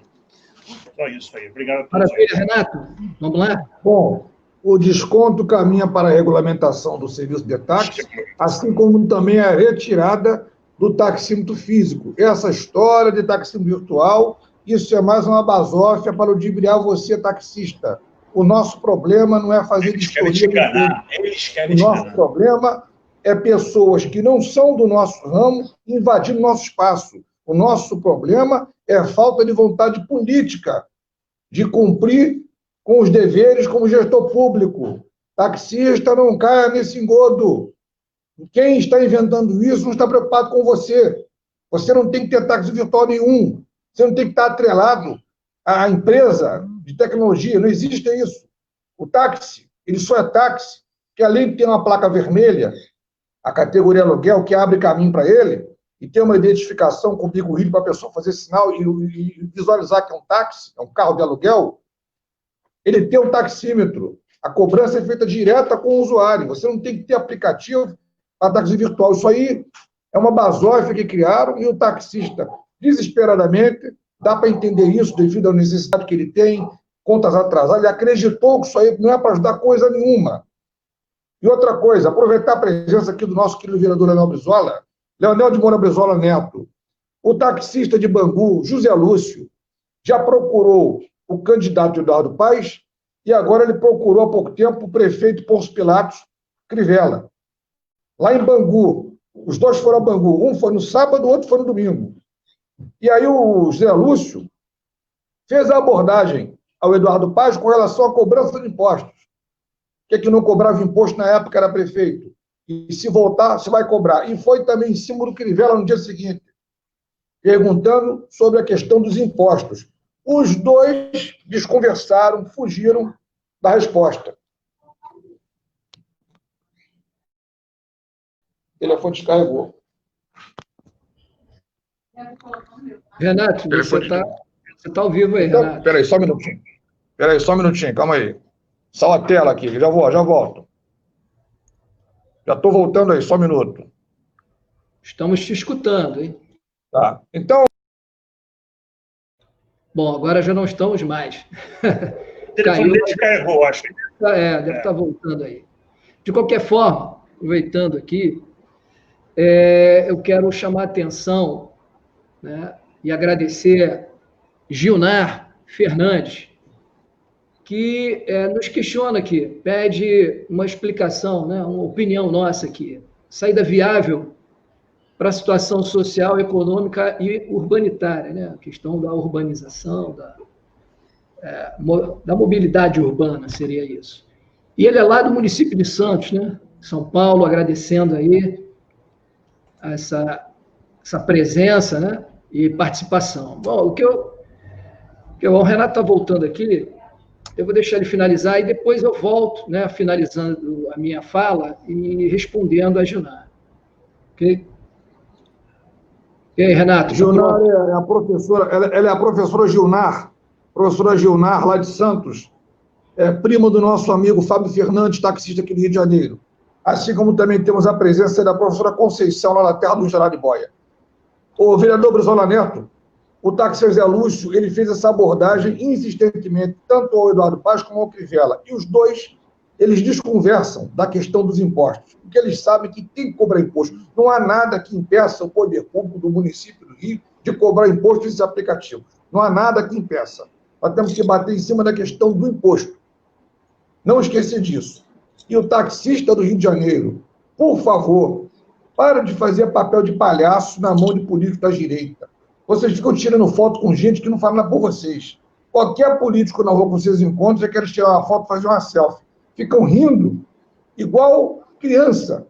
Só isso aí. Obrigado a todos. Maravilha, Renato. Vamos lá? Bom, o desconto caminha para a regulamentação do serviço de táxi, assim como também a retirada do taxímetro físico. Essa história de taxímetro virtual, isso é mais uma basófia para ludibriar você, taxista. O nosso problema não é fazer vistoria. O nosso problema é pessoas que não são do nosso ramo invadindo nosso espaço. O nosso problema é a falta de vontade política de cumprir com os deveres como gestor público. Taxista não caia nesse engodo. Quem está inventando isso não está preocupado com você. Você não tem que ter táxi virtual nenhum. Você não tem que estar atrelado à empresa de tecnologia. Não existe isso. O táxi, ele só é táxi, que além de ter uma placa vermelha, a categoria aluguel, que abre caminho para ele, e ter uma identificação com o bico-rilho para a pessoa fazer sinal e visualizar que é um táxi, é um carro de aluguel, ele tem um taxímetro. A cobrança é feita direta com o usuário. Você não tem que ter aplicativo para táxi virtual. Isso aí é uma basófia que criaram e o taxista, desesperadamente, dá para entender isso devido à necessidade que ele tem, contas atrasadas, ele acreditou que isso aí não é para ajudar coisa nenhuma. E outra coisa, aproveitar a presença aqui do nosso querido vereador Leonel Brizola, Leonel de Moura Brizola Neto, o taxista de Bangu, José Lúcio, já procurou o candidato Eduardo Paes e agora ele procurou há pouco tempo o prefeito Pôncio Pilatos Crivella. Lá em Bangu, os dois foram a Bangu, um foi no sábado, o outro foi no domingo. E aí o José Lúcio fez a abordagem ao Eduardo Paes com relação à cobrança de impostos. Que não cobrava imposto na época era prefeito. E se voltar, você vai cobrar. E foi também em cima do Crivella no dia seguinte, perguntando sobre a questão dos impostos. Os dois desconversaram, fugiram da resposta. O telefone descarregou. Renato, você está ao vivo aí, Renato. Espera aí, só um minutinho. Calma aí. Só a tela aqui, já volto. Já estou voltando aí, só um minuto. Estamos te escutando, hein? Tá. Então. Bom, agora já não estamos mais. O telefone dele descarregou, acho. Deve estar voltando aí. De qualquer forma, aproveitando aqui, eu quero chamar a atenção, né, e agradecer Gilnar Fernandes, que nos questiona aqui, pede uma explicação, né, uma opinião nossa aqui. Saída viável para a situação social, econômica e urbanitária, né? A questão da urbanização, da mobilidade urbana, seria isso. E ele é lá do município de Santos, né? São Paulo, agradecendo aí essa presença, né, e participação. Bom, o Renato está voltando aqui, eu vou deixar ele finalizar e depois eu volto, né, finalizando a minha fala e respondendo a Gilnar. Ok? E aí, Renato? Gilnar é a professora, ela é a professora Gilnar, lá de Santos, prima do nosso amigo Fábio Fernandes, taxista aqui do Rio de Janeiro. Assim como também temos a presença da professora Conceição, lá na terra do Gerardo Boia. O vereador Brizola Neto, o taxista Zé Lúcio, ele fez essa abordagem insistentemente, tanto ao Eduardo Paes como ao Crivella. E os dois, eles desconversam da questão dos impostos, porque eles sabem que tem que cobrar imposto. Não há nada que impeça o poder público do município do Rio de cobrar imposto nesses aplicativos. Não há nada que impeça. Nós temos que bater em cima da questão do imposto. Não esquecer disso. E o taxista do Rio de Janeiro, por favor, para de fazer papel de palhaço na mão de políticos da direita. Vocês ficam tirando foto com gente que não fala nada por vocês. Qualquer político na rua que vocês encontram, já quer tirar uma foto, fazer uma selfie. Ficam rindo igual criança.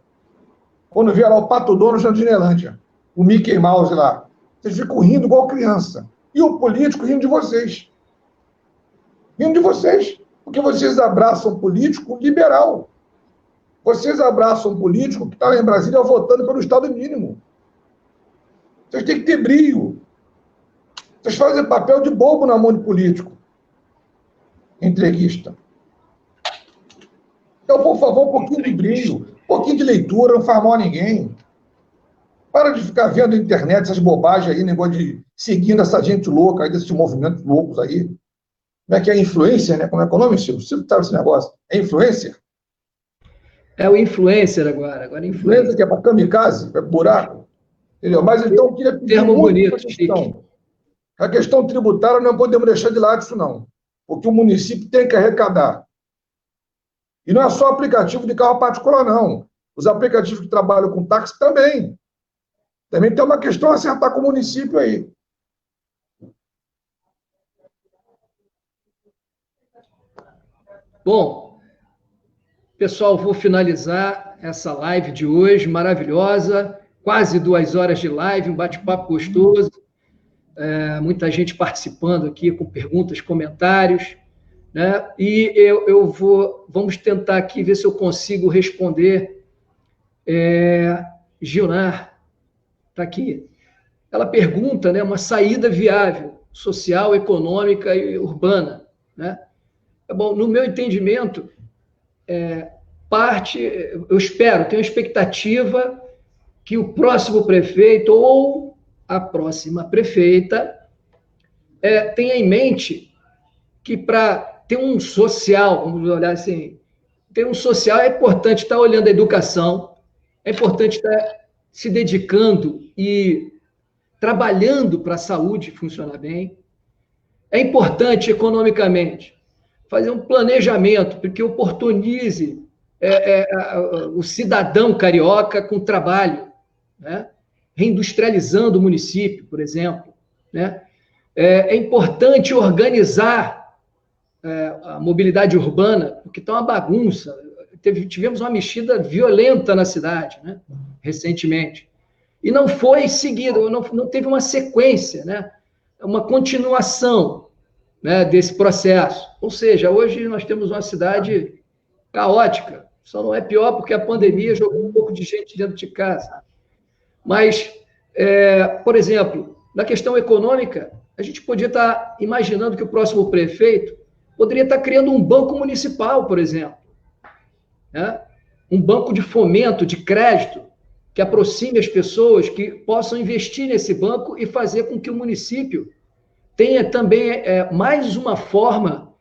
Quando vê lá o Pato Donald na Disneylândia, o Mickey Mouse lá. Vocês ficam rindo igual criança. E o político rindo de vocês. Rindo de vocês. Porque vocês abraçam político liberal. Vocês abraçam político que está lá em Brasília votando pelo Estado mínimo. Vocês têm que ter brio. Vocês fazem papel de bobo na mão de político. Entreguista. Então, por favor, um pouquinho de brilho, um pouquinho de leitura, não faz mal a ninguém. Para de ficar vendo na internet essas bobagens aí, negócio de seguindo essa gente louca aí, desses movimentos loucos aí. Como é que é influencer, né? Como é que é o nome, Silvio? Silvio sabe esse negócio. É influencer? É o influencer agora. Agora é Influencer que é para kamikaze, é buraco. Entendeu? Mas então eu queria pedir termo bonito, questão. A questão tributária não podemos deixar de lado isso, não. Porque o município tem que arrecadar. E não é só aplicativo de carro particular, não. Os aplicativos que trabalham com táxi também. Também tem uma questão a acertar com o município aí. Bom, pessoal, vou finalizar essa live de hoje, maravilhosa, quase 2 horas de live, um bate-papo gostoso, muita gente participando aqui com perguntas, comentários, né? E vamos tentar aqui ver se eu consigo responder. Gilnar está aqui. Ela pergunta, né, uma saída viável, social, econômica e urbana, né? Bom, no meu entendimento, eu espero, tenho a expectativa que o próximo prefeito ou a próxima prefeita tenha em mente que para ter um social, vamos olhar assim, ter um social é importante estar olhando a educação, é importante estar se dedicando e trabalhando para a saúde funcionar bem, é importante economicamente fazer um planejamento que oportunize o cidadão carioca com trabalho, né? Reindustrializando o município, por exemplo, né? É importante organizar a mobilidade urbana, porque está uma bagunça. Tivemos uma mexida violenta na cidade, né? Recentemente. E não foi seguido, não teve uma sequência, né? Uma continuação, né, desse processo. Ou seja, hoje nós temos uma cidade caótica. Só não é pior porque a pandemia jogou um pouco de gente dentro de casa. Mas, por exemplo, na questão econômica, a gente podia estar imaginando que o próximo prefeito poderia estar criando um banco municipal, por exemplo, né? Um banco de fomento, de crédito, que aproxime as pessoas, que possam investir nesse banco e fazer com que o município tenha também mais uma forma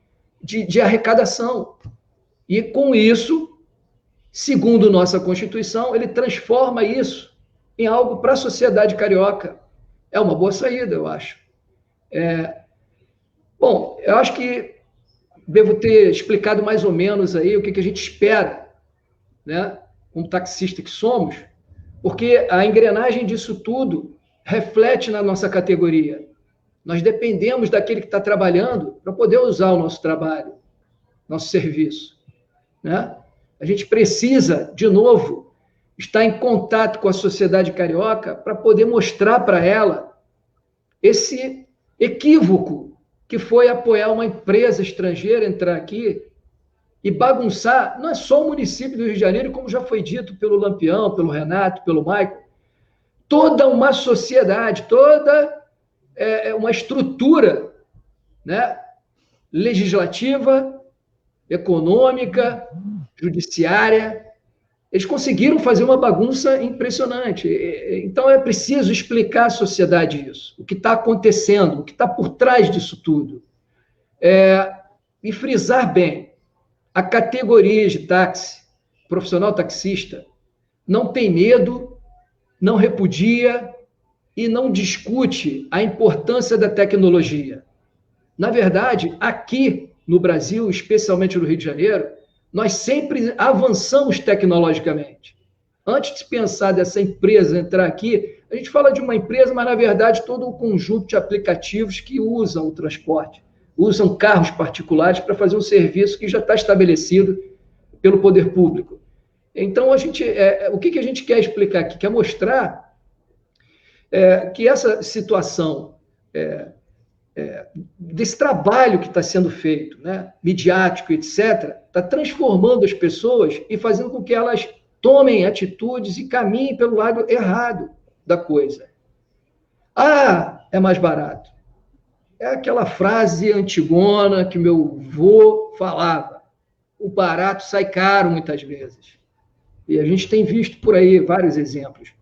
de arrecadação. E, com isso, segundo nossa Constituição, ele transforma isso em algo para a sociedade carioca. É uma boa saída, eu acho. Bom, eu acho que devo ter explicado mais ou menos aí o que a gente espera, né, como taxista que somos, porque a engrenagem disso tudo reflete na nossa categoria. Nós dependemos daquele que está trabalhando para poder usar o nosso trabalho, nosso serviço, né? A gente precisa, de novo, estar em contato com a sociedade carioca para poder mostrar para ela esse equívoco que foi apoiar uma empresa estrangeira entrar aqui e bagunçar, não é só o município do Rio de Janeiro, como já foi dito pelo Lampião, pelo Renato, pelo Maico, toda uma sociedade, toda uma estrutura, né, legislativa, econômica, judiciária. Eles conseguiram fazer uma bagunça impressionante. Então, é preciso explicar à sociedade isso, o que está acontecendo, o que está por trás disso tudo. E frisar bem, a categoria de táxi, profissional taxista, não tem medo, não repudia e não discute a importância da tecnologia. Na verdade, aqui no Brasil, especialmente no Rio de Janeiro, nós sempre avançamos tecnologicamente. Antes de pensar dessa empresa entrar aqui, a gente fala de uma empresa, mas, na verdade, todo um conjunto de aplicativos que usam o transporte, usam carros particulares para fazer um serviço que já está estabelecido pelo poder público. Então, o que a gente quer explicar aqui? Quer mostrar que essa situação desse trabalho que está sendo feito, né, midiático, etc., está transformando as pessoas e fazendo com que elas tomem atitudes e caminhem pelo lado errado da coisa. Ah, é mais barato. É aquela frase antigona que meu avô falava. O barato sai caro muitas vezes. E a gente tem visto por aí vários exemplos.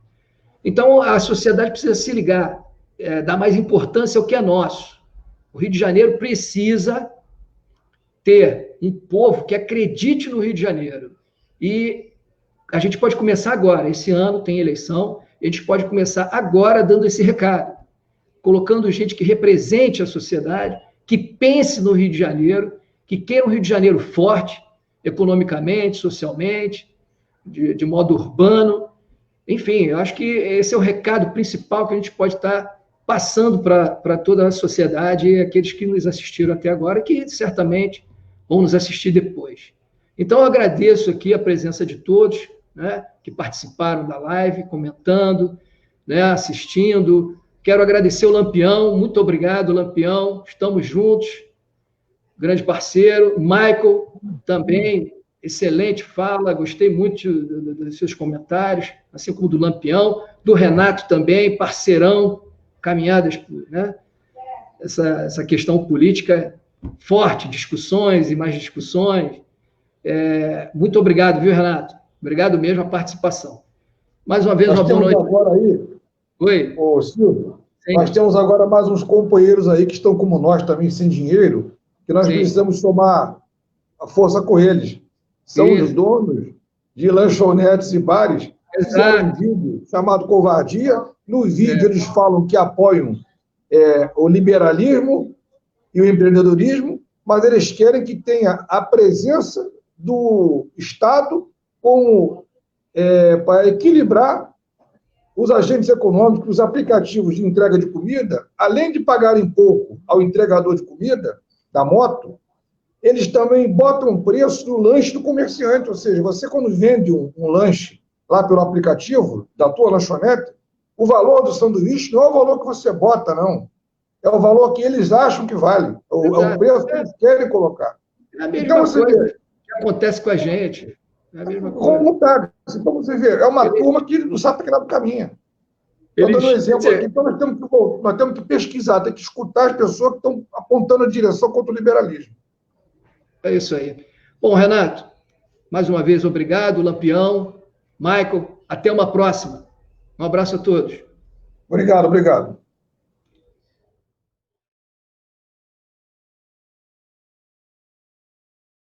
Então, a sociedade precisa se ligar, dar mais importância ao que é nosso. O Rio de Janeiro precisa ter um povo que acredite no Rio de Janeiro. E a gente pode começar agora. Esse ano tem eleição, a gente pode começar agora dando esse recado, colocando gente que represente a sociedade, que pense no Rio de Janeiro, que queira um Rio de Janeiro forte, economicamente, socialmente, de modo urbano. Enfim, eu acho que esse é o recado principal que a gente pode estar passando para toda a sociedade e aqueles que nos assistiram até agora, e que certamente vão nos assistir depois. Então, eu agradeço aqui a presença de todos, né, que participaram da live, comentando, né, assistindo. Quero agradecer o Lampião, muito obrigado, Lampião, estamos juntos, grande parceiro. Michael, também, excelente fala, gostei muito dos seus comentários, assim como do Lampião, do Renato também, parceirão, caminhadas, né? Essa questão política forte, discussões e mais discussões. Muito obrigado, viu, Renato? Obrigado mesmo a participação. Mais uma vez, uma boa noite. Agora aí, oi, Silvio, sim, nós temos agora mais uns companheiros aí que estão como nós também, sem dinheiro, que nós precisamos somar a força com eles. São os donos de lanchonetes e bares. Fizeram um vídeo chamado Covardia. No vídeo eles falam que apoiam o liberalismo e o empreendedorismo, mas eles querem que tenha a presença do Estado para equilibrar os agentes econômicos, os aplicativos de entrega de comida, além de pagarem pouco ao entregador de comida, da moto, eles também botam o preço do lanche do comerciante, ou seja, você quando vende um lanche lá pelo aplicativo da tua lanchonete, o valor do sanduíche não é o valor que você bota, não. É o valor que eles acham que vale. É o preço que eles querem colocar. É a mesma coisa que acontece com a gente. É a mesma coisa. Como táxi. Então, você vê, é uma turma que não sabe para que lado caminha. Estou dando um exemplo aqui, então nós temos que pesquisar, temos que escutar as pessoas que estão apontando a direção contra o liberalismo. É isso aí. Bom, Renato, mais uma vez, obrigado. Lampião, Michael, até uma próxima. Um abraço a todos. Obrigado.